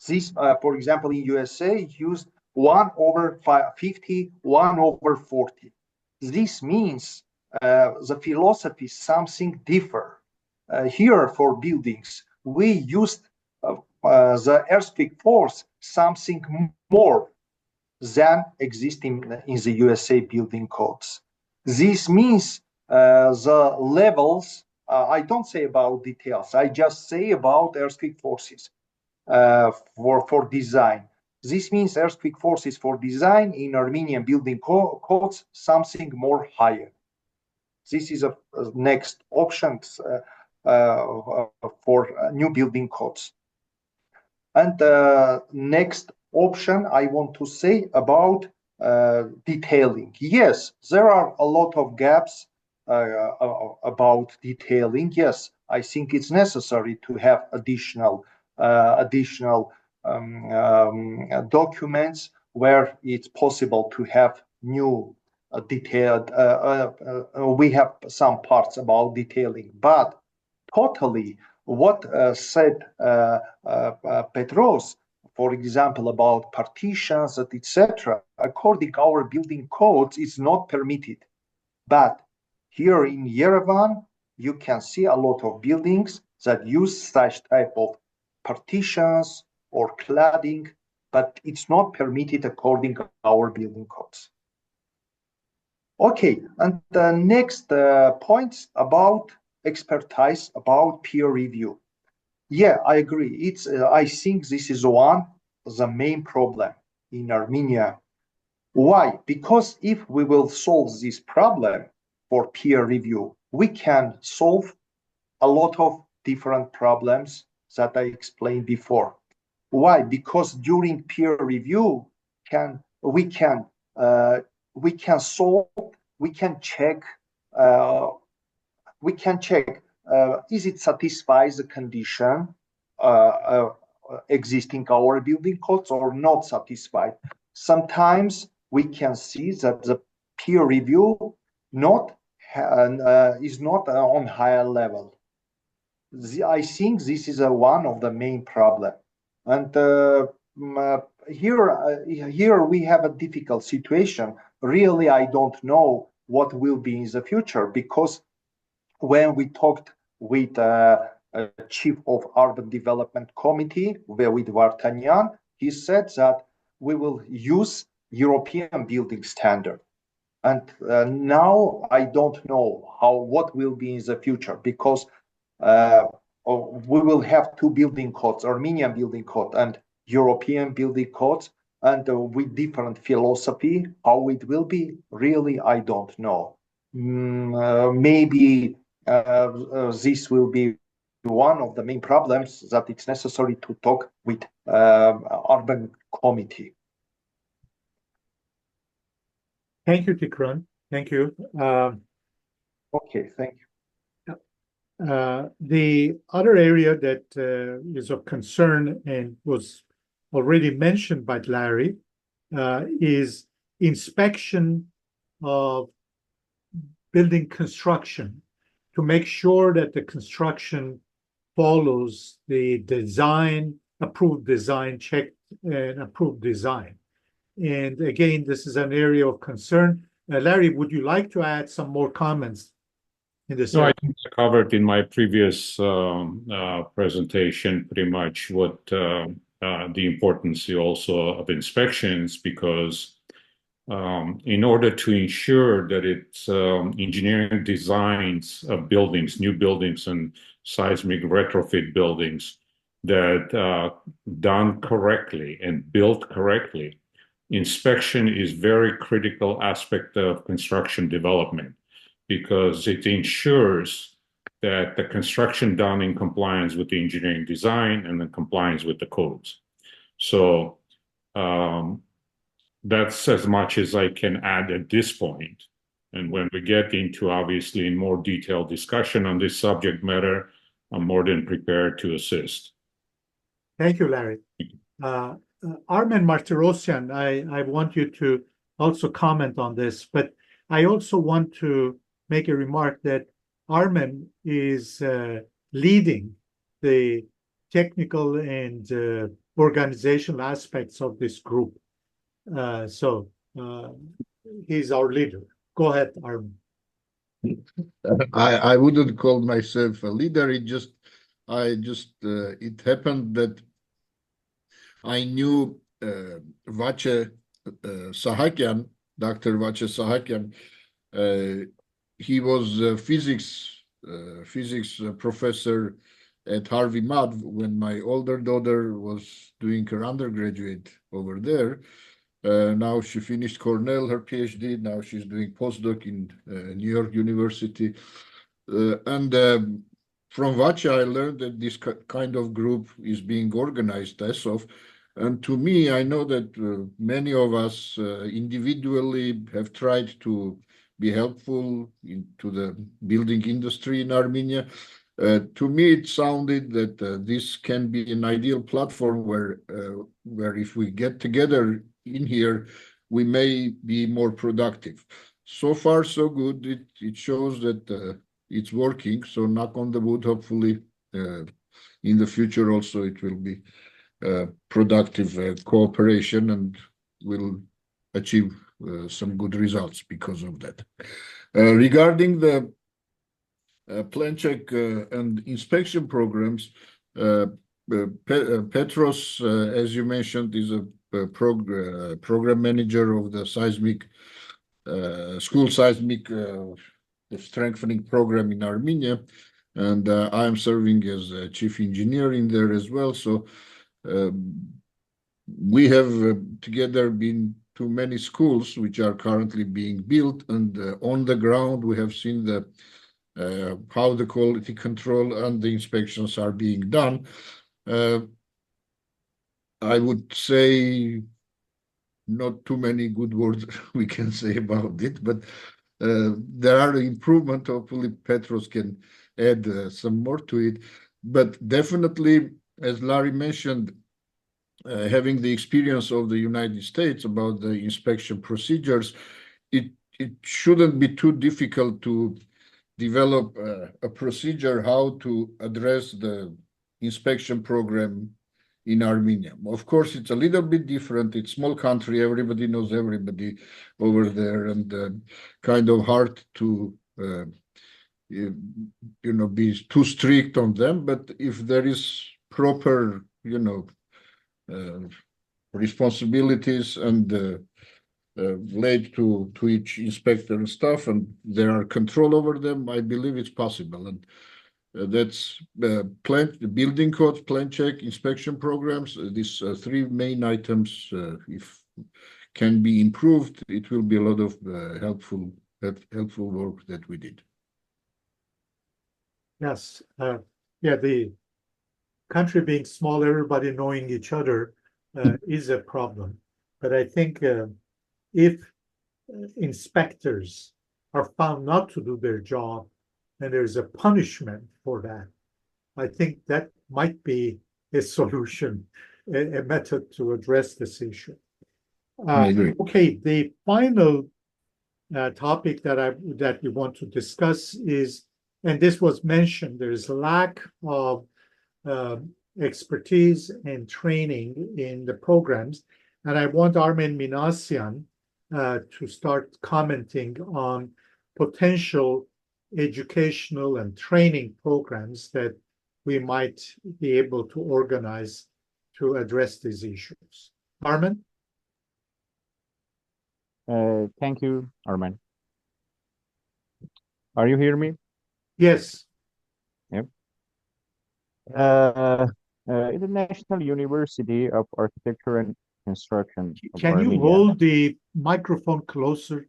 This, for example, in USA, used 1/50, 1/40. This means the philosophy is something different. Here for buildings, we used the earthquake force something more than existing in the USA building codes. This means the levels, I don't say about details, I just say about earthquake forces for design. This means earthquake forces for design in Armenian building codes, something more higher. This is a next option for new building codes. And next option I want to say about detailing. Yes, there are a lot of gaps about detailing. Yes, I think it's necessary to have additional documents where it's possible to have new detailed. We have some parts about detailing, but totally what said Petros, for example, about partitions, etc., according to our building codes, is not permitted. But here in Yerevan, you can see a lot of buildings that use such type of partitions or cladding, but it's not permitted according to our building codes. Okay, and the next points about expertise, about peer review. Yeah, I agree. It's I think this is one of the main problem in Armenia. Why? Because if we will solve this problem for peer review, we can solve a lot of different problems that I explained before. Why? Because during peer review, we can solve, we can check, is it satisfies the condition existing our building codes or not satisfied. Sometimes we can see that the peer review is not on higher level. I think this is one of the main problem, and here we have a difficult situation. Really, I don't know what will be in the future, because when we talked with chief of urban development committee, with Vartanyan, he said that we will use European building standard. And now I don't know what will be in the future, because we will have two building codes, Armenian building code and European building codes, and with different philosophy. How it will be, really, I don't know. Maybe this will be one of the main problems that it's necessary to talk with urban committee. Thank you, Tikran. Thank you. Okay, thank you. The other area that is of concern and was already mentioned by Larry is inspection of building construction, to make sure that the construction follows the approved design, checked and approved design. And again, this is an area of concern. Larry, would you like to add some more comments in this area? I think I covered in my previous presentation pretty much what the importance also of inspections, because in order to ensure that it's engineering designs of buildings, new buildings and seismic retrofit buildings that done correctly and built correctly, inspection is very critical aspect of construction development, because it ensures that the construction done in compliance with the engineering design and in compliance with the codes. So that's as much as I can add at this point. And when we get into, obviously, in more detailed discussion on this subject matter, I'm more than prepared to assist. Thank you, Larry. Armen Martirosyan, I want you to also comment on this, but I also want to make a remark that Armen is leading the technical and organizational aspects of this group. So he's our leader. Go ahead, Armen. I wouldn't call myself a leader. It happened that I knew Vache Sahakyan, Dr. Vache Sahakyan. He was a physics professor at Harvey Mudd when my older daughter was doing her undergraduate over there. Now she finished Cornell, her PhD. Now she's doing postdoc in New York University. From Vacha, I learned that this kind of group is being organized as of. And to me, I know that many of us individually have tried to be helpful to the building industry in Armenia. To me, it sounded that this can be an ideal platform where if we get together in here, we may be more productive. So far, so good. It shows that it's working. So knock on the wood, hopefully in the future also it will be productive cooperation and will achieve some good results because of that. Regarding the plan check and inspection programs, Petros, as you mentioned, is a program manager of the seismic school seismic strengthening program in Armenia, and I am serving as a chief engineer in there as well. So we have together been to many schools which are currently being built, and on the ground we have seen the how the quality control and the inspections are being done. I would say not too many good words we can say about it, but there are improvements. Hopefully Petros can add some more to it. But definitely, as Larry mentioned, having the experience of the United States about the inspection procedures, it shouldn't be too difficult to develop a procedure how to address the inspection program in Armenia. Of course, it's a little bit different. It's a small country. Everybody knows everybody over there, and kind of hard to be too strict on them. But if there is proper, responsibilities and laid to each inspector and stuff, and there are control over them, I believe it's possible. And that's building codes, plan check, inspection programs. These three main items, if can be improved, it will be a lot of helpful work that we did. Yes. Yeah, the country being small, everybody knowing each other is a problem. But I think if inspectors are found not to do their job and there's a punishment for that, I think that might be a solution, a method to address this issue. I agree. Okay, the final topic that we want to discuss is, and this was mentioned, there's lack of expertise and training in the programs. And I want Armen Minasyan to start commenting on potential educational and training programs that we might be able to organize to address these issues. Armen? Thank you, Arman. Are you hearing me? Yes. Yep. In the National University of Architecture and Construction of Can you Armenia. hold the microphone closer?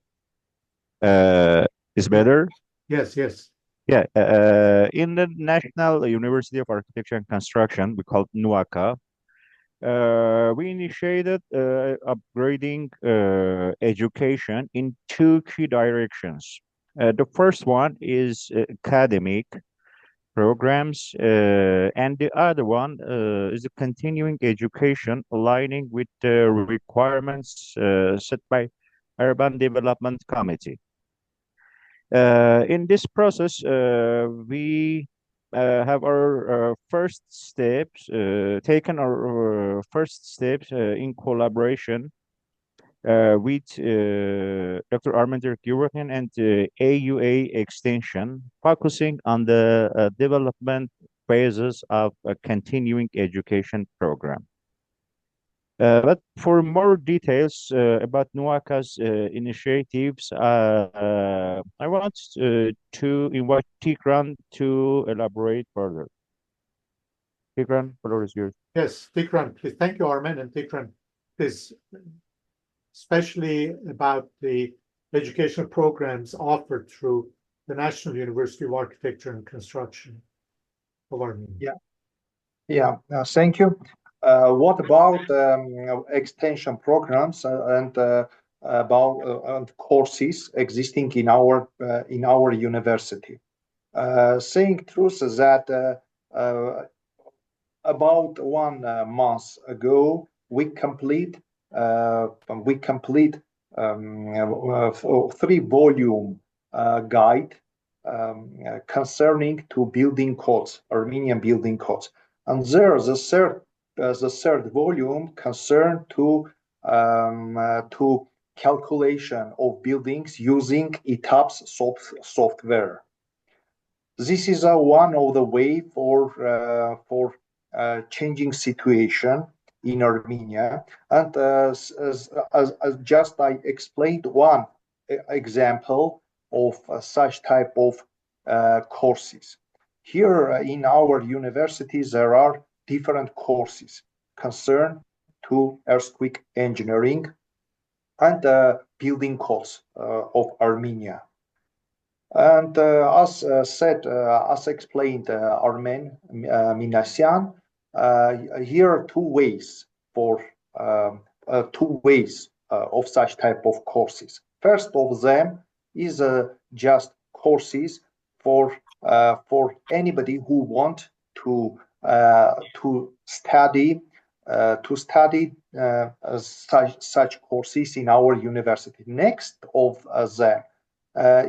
Is better? Yes, yes. Yeah. In the National University of Architecture and Construction, we call it NUACA, we initiated upgrading education in two key directions. The first one is academic programs, and the other one is a continuing education aligning with the requirements set by Urban Development Committee. In this process, we have our first steps, taken our first steps in collaboration with Dr. Armenia Yerevan and AUA Extension, focusing on the development phases of a continuing education program. But for more details about NUACA's initiatives, I want to invite Tigran to elaborate further. Tigran, the floor is yours. Yes, Tigran, please. Thank you, Armen, and Tigran, please especially about the educational programs offered through the National University of Architecture and Construction of Armenia. Thank you. What about extension programs and about courses existing in our university? Saying truth is that about 1 month ago we complete 3-volume guide concerning to building codes, Armenian building codes. And there, the third volume concerned to calculation of buildings using ETAPS software. This is one of the way for changing situation in Armenia. And as just I explained one example of such type of courses. Here in our universities, there are different courses concerned to earthquake engineering and building codes of Armenia. And as explained Armen Minasyan, here are two ways of such type of courses. First of them is just courses for anybody who want to study such courses in our university. Next of them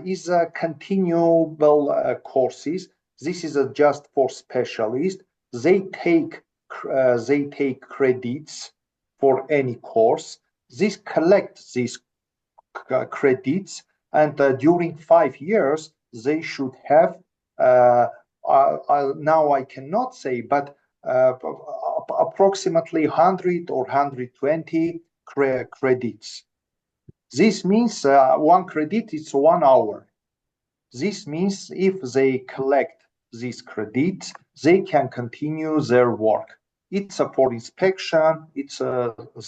is continuable courses. This is just for specialists. They take credits for any course. This collect these credits, and during 5 years they should have. Now I cannot say, but approximately 100 or 120 credits. This means 1 credit is 1 hour. This means if they collect these credits, they can continue their work. It's for inspection. It's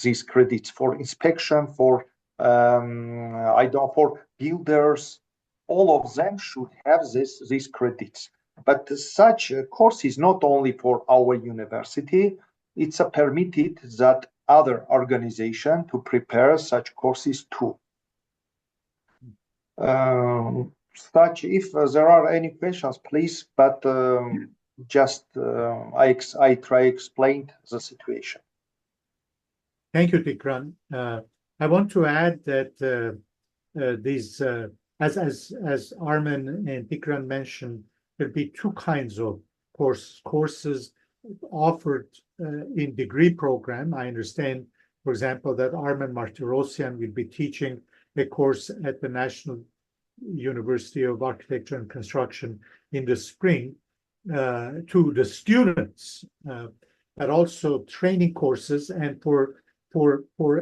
these credits for inspection, for for builders. All of them should have these credits. But such a course is not only for our university. It's permitted that other organization to prepare such courses too. If there are any questions, please. But just I try explain the situation. Thank you, Tikran. I want to add that these, as Armen and Tikran mentioned, there'll be 2 kinds of courses offered in degree program. I understand, for example, that Armen Martirosyan will be teaching a course at the National University of Architecture and Construction in the spring to the students, but also training courses and for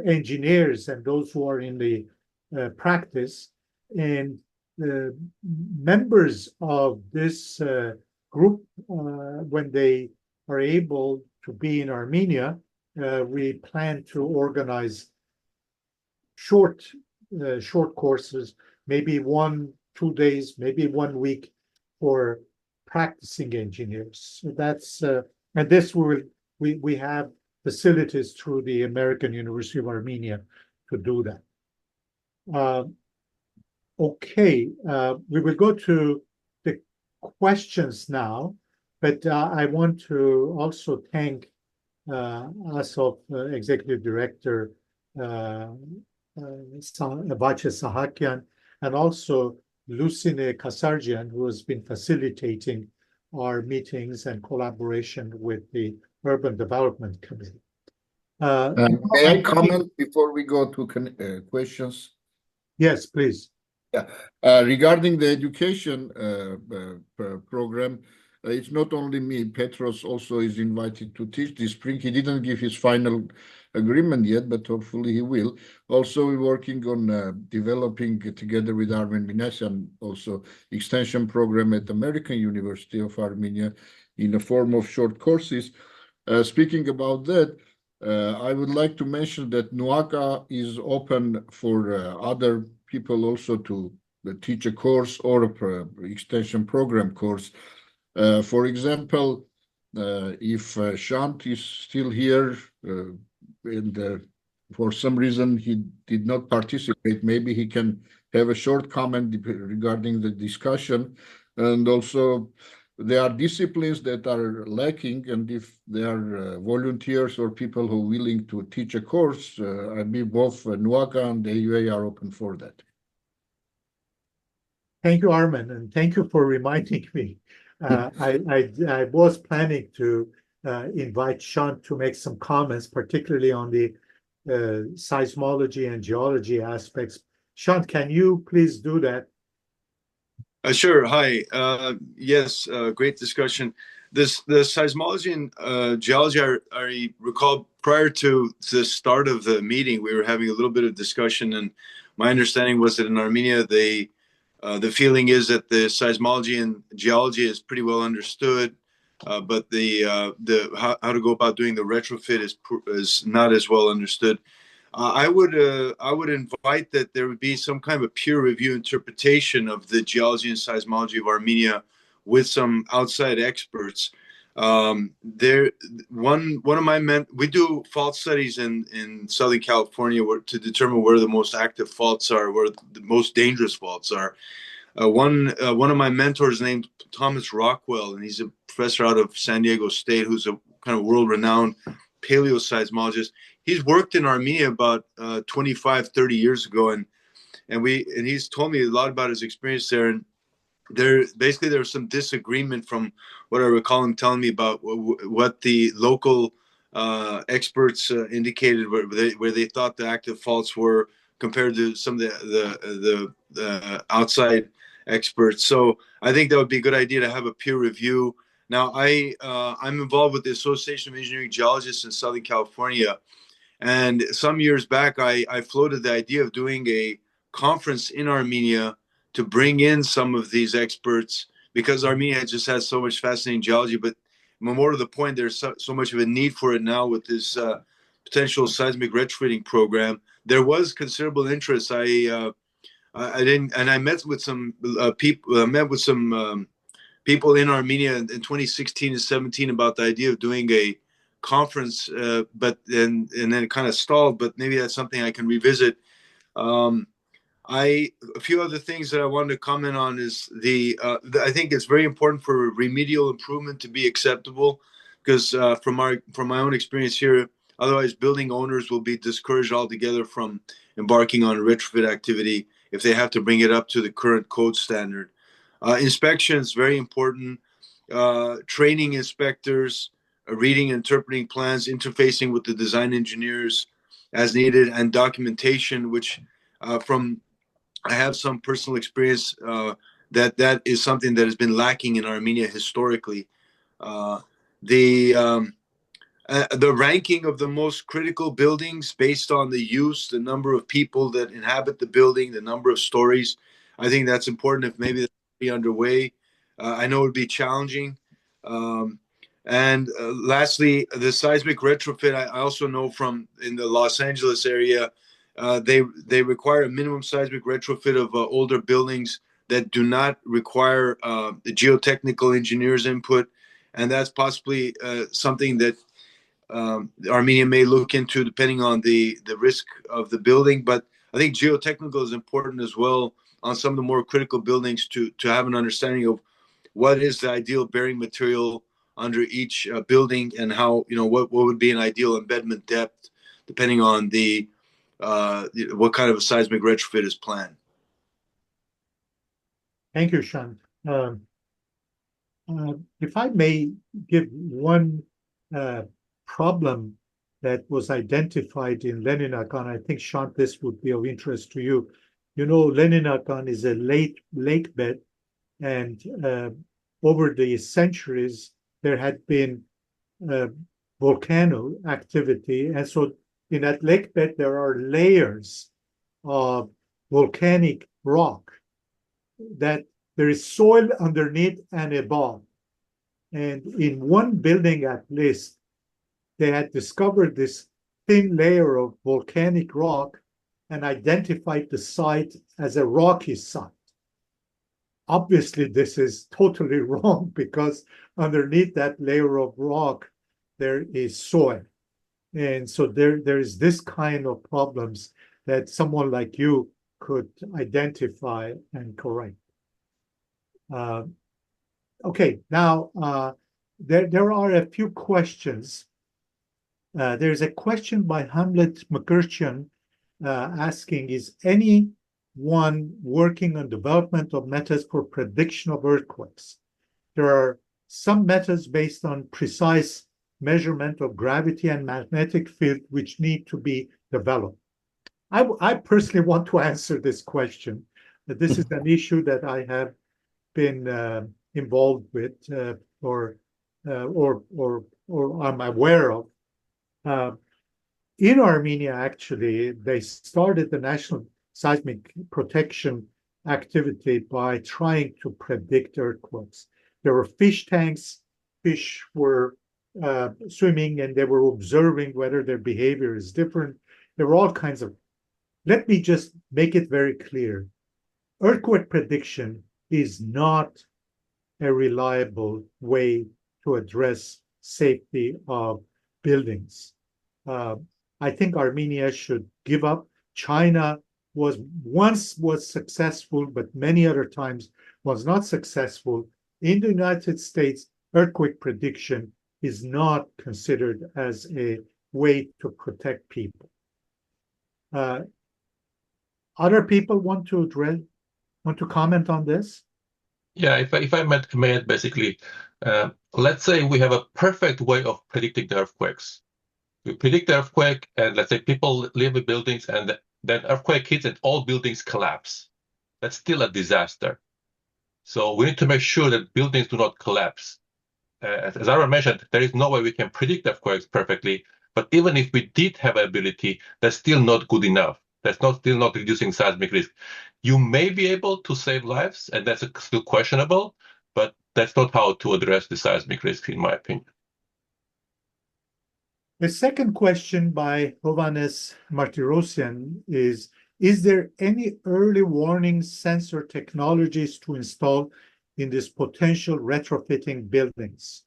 engineers and those who are in the practice. And the members of this group, when they are able to be in Armenia, we plan to organize short courses, maybe 1-2 days, maybe 1 week for practicing engineers. So that's and this we have facilities through the American University of Armenia to do that. Okay, we will go to the questions now, but I want to also thank ASOF Executive Director Vache Sahakian and also Lucine Kasarjian, who has been facilitating our meetings and collaboration with the Urban Development Committee. May I comment before we go to questions? Yes, please. Yeah, regarding the education program, it's not only me. Petros also is invited to teach this spring. He didn't give his final agreement yet, but hopefully he will. Also, we're working on developing together with Armen Minasyan also extension program at the American University of Armenia in the form of short courses. Speaking about that, I would like to mention that NUACA is open for other people also to teach a course or a extension program course. For example, if Shant is still here and for some reason he did not participate, maybe he can have a short comment regarding the discussion. And also, there are disciplines that are lacking, and if there are volunteers or people who are willing to teach a course, I believe both NUACA and the AUA are open for that. Thank you, Armin, and thank you for reminding me. I was planning to invite Sean to make some comments, particularly on the seismology and geology aspects. Sean, can you please do that? Sure. Hi. Yes, great discussion. The seismology and geology, I recall prior to the start of the meeting, we were having a little bit of discussion, and my understanding was that in Armenia, the feeling is that the seismology and geology is pretty well understood, but the how to go about doing the retrofit is not as well understood. I would invite that there would be some kind of a peer review interpretation of the geology and seismology of Armenia with some outside experts. There, one of my we do fault studies in Southern California to determine where the most active faults are, where the most dangerous faults are. One of my mentors named Thomas Rockwell, and he's a professor out of San Diego State, who's a kind of world-renowned paleoseismologist. He's worked in Armenia about 25, 30 years ago, and he's told me a lot about his experience there. And there was some disagreement from what I recall him telling me about what the local experts indicated where they thought the active faults were compared to some of the outside experts. So I think that would be a good idea to have a peer review. Now I'm involved with the Association of Engineering Geologists in Southern California. And some years back, I floated the idea of doing a conference in Armenia to bring in some of these experts, because Armenia just has so much fascinating geology. But more to the point, there's so much of a need for it now with this potential seismic retrofitting program. There was considerable interest. I met with some people. Met with some people in Armenia in 2016 and 17 about the idea of doing a conference, but then it kind of stalled. But maybe that's something I can revisit. A few other things that I wanted to comment on is I think it's very important for remedial improvement to be acceptable, because from my own experience here, otherwise building owners will be discouraged altogether from embarking on a retrofit activity if they have to bring it up to the current code standard. Inspection is very important. Training inspectors, reading, interpreting plans, interfacing with the design engineers as needed, and documentation, which I have some personal experience that is something that has been lacking in Armenia historically. The ranking of the most critical buildings based on the use, the number of people that inhabit the building, the number of stories, I think that's important. If maybe that's be underway, I know it would be challenging. And lastly, the seismic retrofit, I also know from in the Los Angeles area, they require a minimum seismic retrofit of older buildings that do not require the geotechnical engineers' input, and that's possibly something that Armenia may look into depending on the risk of the building. But I think geotechnical is important as well on some of the more critical buildings to have an understanding of what is the ideal bearing material under each building, and how, what would be an ideal embedment depth depending on the what kind of a seismic retrofit is planned. Thank you, Sean. If I may give one problem that was identified in Leninakan, I think, Sean, this would be of interest to you. Leninakan is a lake bed, and over the centuries, there had been volcano activity. And so in that lake bed, there are layers of volcanic rock that there is soil underneath and above. And in one building, at least, they had discovered this thin layer of volcanic rock and identified the site as a rocky site. Obviously, this is totally wrong because underneath that layer of rock, there is soil. And so there is this kind of problems that someone like you could identify and correct. Okay, now there are a few questions. There's a question by Hamlet McCurcheon asking, is anyone working on development of methods for prediction of earthquakes? There are some methods based on precise measurement of gravity and magnetic field which need to be developed. I personally want to answer this question. This is an issue that I have been involved with or I'm aware of. In Armenia, actually, they started the National Seismic Protection activity by trying to predict earthquakes. There were fish tanks, fish were swimming and they were observing whether their behavior is different. There were all kinds of. Let me just make it very clear. Earthquake prediction is not a reliable way to address safety of buildings. I think Armenia should give up. China once was successful, but many other times was not successful. In the United States, earthquake prediction is not considered as a way to protect people. Other people want to comment on this? Yeah, if I may basically, let's say we have a perfect way of predicting the earthquakes. We predict the earthquake, and let's say people live in buildings, and then earthquake hits and all buildings collapse. That's still a disaster. So we need to make sure that buildings do not collapse. As I mentioned, there is no way we can predict earthquakes perfectly, but even if we did have ability, that's still not good enough. That's still not reducing seismic risk. You may be able to save lives, and that's still questionable, but that's not how to address the seismic risk, in my opinion. The second question by Hovannes Martirosyan is there any early warning sensor technologies to install in this potential retrofitting buildings?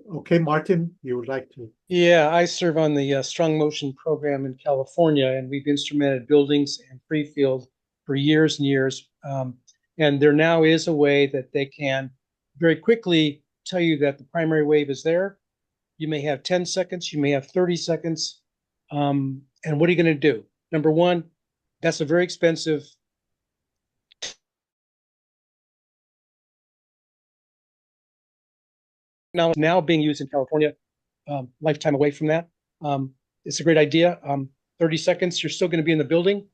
Okay, Martin, you would like to? Yeah, I serve on the Strong Motion program in California, and we've instrumented buildings and free field for years and years. And there now is a way that they can very quickly tell you that the primary wave is there. You may have 10 seconds, you may have 30 seconds. And what are you going to do? Number one, that's a very expensive now being used in California, lifetime away from that. It's a great idea. 30 seconds, you're still going to be in the building,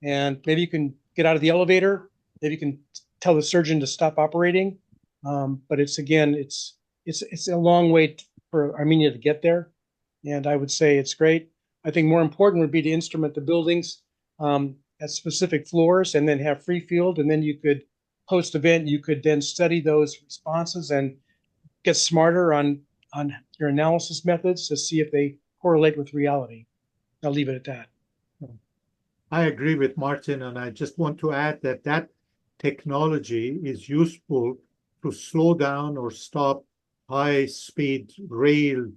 and maybe you can get out of the elevator. Maybe you can tell the surgeon to stop operating. But it's a long way for Armenia to get there, and I would say it's great. I think more important would be to instrument the buildings at specific floors, and then have free field, and then you could post-event, you could then study those responses and get smarter on your analysis methods to see if they correlate with reality. I'll leave it at that. I agree with Martin, and I just want to add that technology is useful to slow down or stop high-speed rail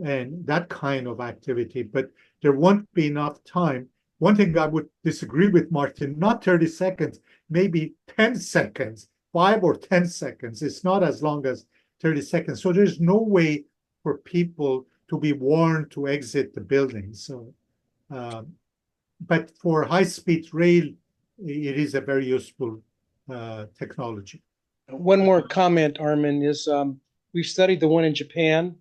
and that kind of activity, but there won't be enough time. One thing I would disagree with Martin, not 30 seconds, maybe 10 seconds, 5 or 10 seconds. It's not as long as 30 seconds. So there's no way for people to be warned to exit the building. So, but for high-speed rail, it is a very useful technology. One more comment, Armin, is we've studied the one in Japan,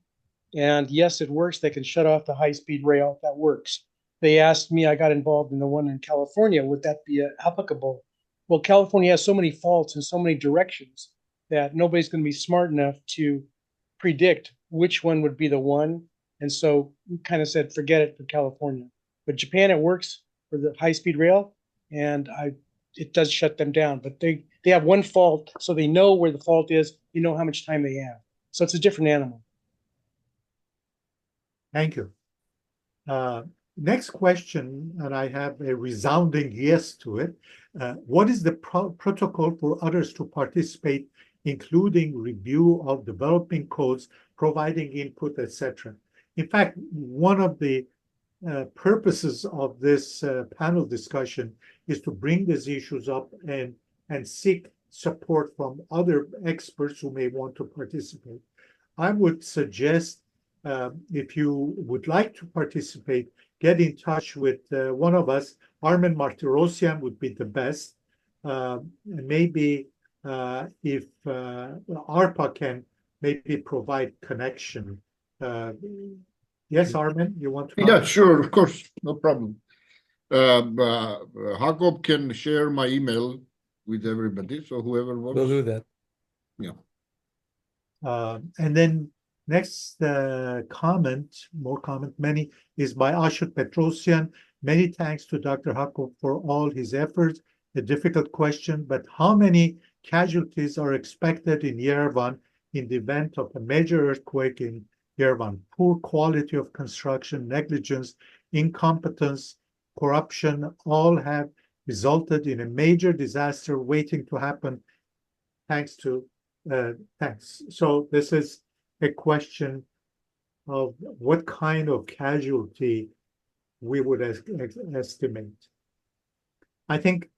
and yes, it works. They can shut off the high-speed rail. That works. They asked me, I got involved in the one in California, would that be applicable? Well, California has so many faults in so many directions that nobody's going to be smart enough to predict which one would be the one. And so we kind of said, forget it for California. But Japan, it works for the high-speed rail, and it does shut them down. But they have one fault, so they know where the fault is. You know how much time they have. So it's a different animal. Thank you. Next question, and I have a resounding yes to it. What is the protocol for others to participate, including review of developing codes, providing input, etc.? In fact, one of the purposes of this panel discussion is to bring these issues up and seek support from other experts who may want to participate. I would suggest if you would like to participate, get in touch with one of us. Armen Martirosyan would be the best. Maybe if ARPA can maybe provide connection. Yes, Armen, you want to comment? Yeah, sure, of course, no problem. Jacob can share my email with everybody, so whoever wants. We'll do that. Yeah. And then next many, is by Ashut Petrosyan. Many thanks to Dr. Jacob for all his efforts. A difficult question, but how many casualties are expected in Yerevan in the event of a major earthquake in Yerevan? Poor quality of construction, negligence, incompetence, corruption, all have resulted in a major disaster waiting to happen. Thanks. So this is a question of what kind of casualty we would estimate. I think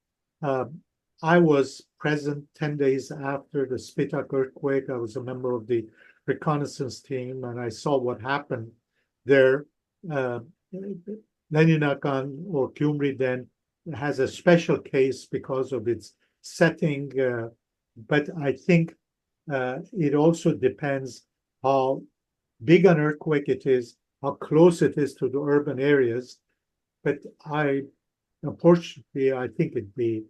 I was present 10 days after the Spitak earthquake. I was a member of the reconnaissance team, and I saw what happened there. Leninakan or Gyumri then has a special case because of its setting, but I think it also depends how big an earthquake it is, how close it is to the urban areas. But unfortunately, I think it'd be,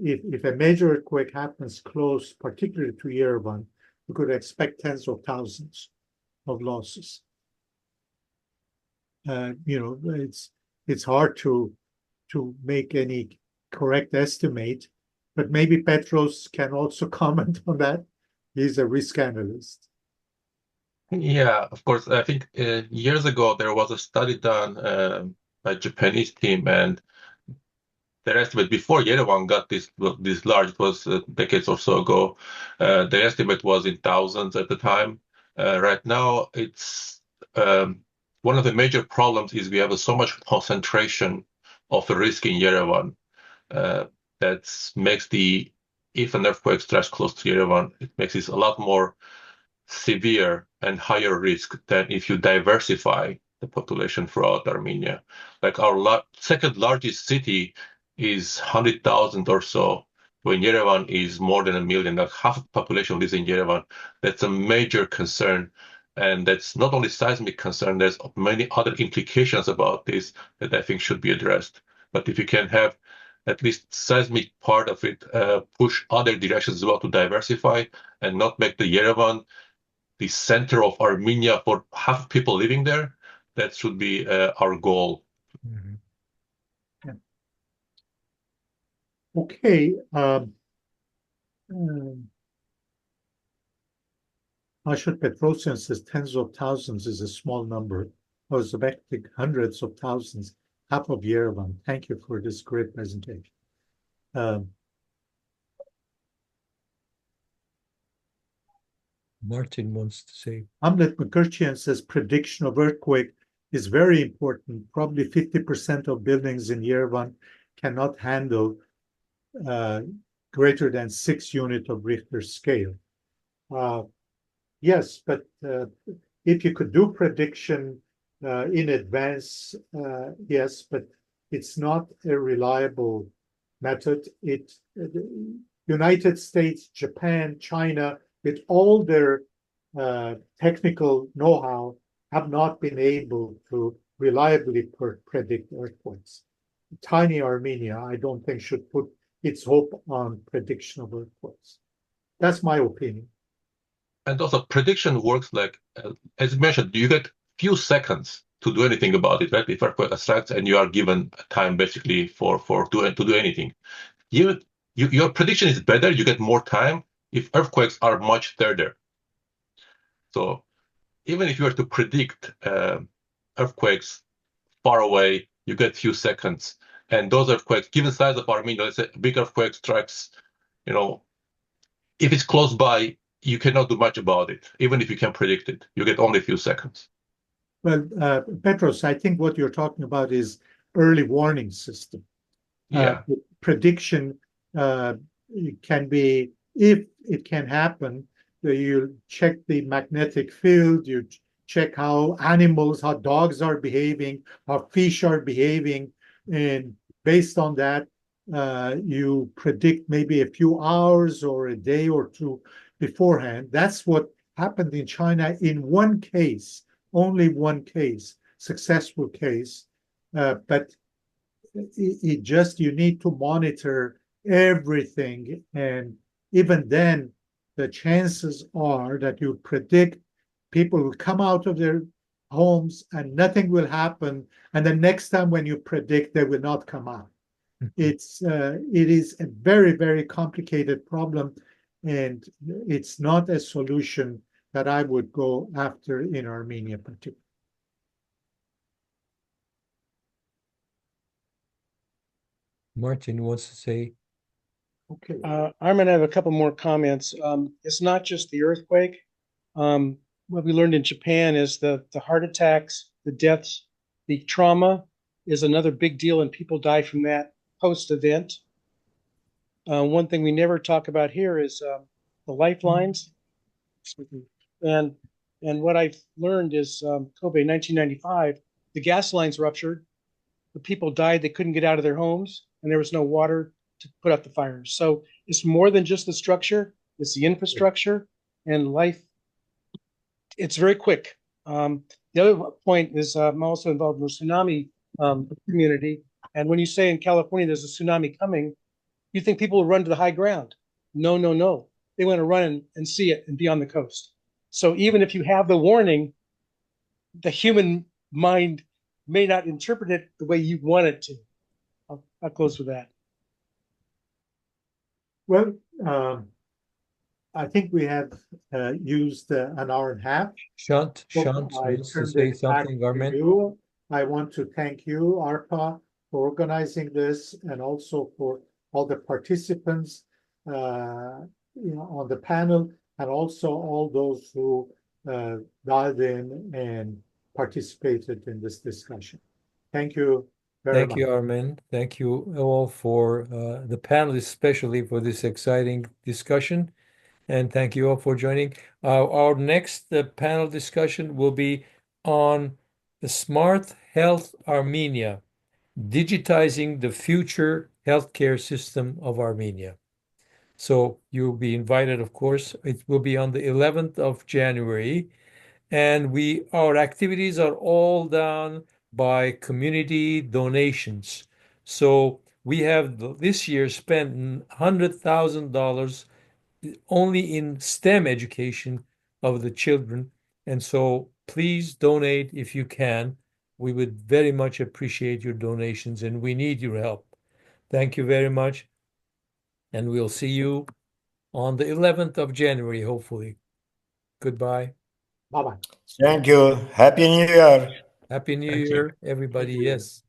if a major earthquake happens close, particularly to Yerevan, we could expect tens of thousands of losses. It's hard to make any correct estimate, but maybe Petros can also comment on that. He's a risk analyst. Yeah, of course. I think years ago there was a study done by a Japanese team, and their estimate before Yerevan got this large, it was decades or so ago. Their estimate was in thousands at the time. Right now, it's one of the major problems is we have so much concentration of the risk in Yerevan that makes if an earthquake strikes close to Yerevan, it makes it a lot more severe and higher risk than if you diversify the population throughout Armenia. Like our second largest city is 100,000 or so, when Yerevan is more than 1 million. Like half the population lives in Yerevan. That's a major concern. And that's not only seismic concern, there's many other implications about this that I think should be addressed. But if you can have at least seismic part of it push other directions as well to diversify and not make the Yerevan the center of Armenia for half people living there, that should be our goal. Mm-hmm. Yeah. Okay. Ashut Petrosyan says tens of thousands is a small number. I was expecting hundreds of thousands, half of Yerevan. Thank you for this great presentation. Martin wants to say. Hamlet McCurchian says prediction of earthquake is very important. Probably 50% of buildings in Yerevan cannot handle greater than 6 units of Richter scale. Yes, but if you could do prediction in advance, yes, but it's not a reliable method. United States, Japan, China, with all their technical know-how, have not been able to reliably predict earthquakes. Tiny Armenia, I don't think, should put its hope on prediction of earthquakes. That's my opinion. And also, prediction works like, as you mentioned, you get few seconds to do anything about it, right? If earthquake strikes and you are given time basically to do anything. Your prediction is better, you get more time if earthquakes are much further. So even if you were to predict earthquakes far away, you get few seconds. And those earthquakes, given the size of Armenia, let's say a big earthquake strikes, if it's close by, you cannot do much about it. Even if you can predict it, you get only a few seconds. Well, Petros, I think what you're talking about is early warning system. Yeah. Prediction can be, if it can happen, you check the magnetic field, you check how dogs are behaving, how fish are behaving, and based on that, you predict maybe a few hours or a day or two beforehand. That's what happened in China in one case, only one case, successful case, but you need to monitor everything, and even then the chances are that you predict people will come out of their homes and nothing will happen, and the next time when you predict they will not come out. It is a very, very complicated problem, and it's not a solution that I would go after in Armenia particularly. Martin wants to say. Okay. I'm going to have a couple more comments. It's not just the earthquake. What we learned in Japan is the heart attacks, the deaths, the trauma is another big deal, and people die from that post-event. One thing we never talk about here is the lifelines. And what I've learned is Kobe 1995, the gas lines ruptured, the people died, they couldn't get out of their homes, and there was no water to put out the fires. So it's more than just the structure, it's the infrastructure and life. It's very quick. The other point is I'm also involved in the tsunami community. And when you say in California there's a tsunami coming, you think people will run to the high ground. No, no, no. They want to run and see it and be on the coast. So even if you have the warning, the human mind may not interpret it the way you want it to. I'll close with that. Well, I think we have used an hour and a half. Shant wants to say something, Armen. I want to thank you, ARPA, for organizing this, and also for all the participants on the panel, and also all those who dialed in and participated in this discussion. Thank you very much. Thank you, Armen. Thank you all for the panelists, especially for this exciting discussion. And thank you all for joining. Our next panel discussion will be on the Smart Health Armenia, digitizing the future healthcare system of Armenia. So you'll be invited, of course. It will be on the 11th of January. And our activities are all done by community donations. So we have this year spent $100,000 only in STEM education of the children. And so please donate if you can. We would very much appreciate your donations, and we need your help. Thank you very much. And we'll see you on the 11th of January, hopefully. Goodbye. Bye-bye. Thank you. Happy New Year. Happy New Year, everybody. Yes.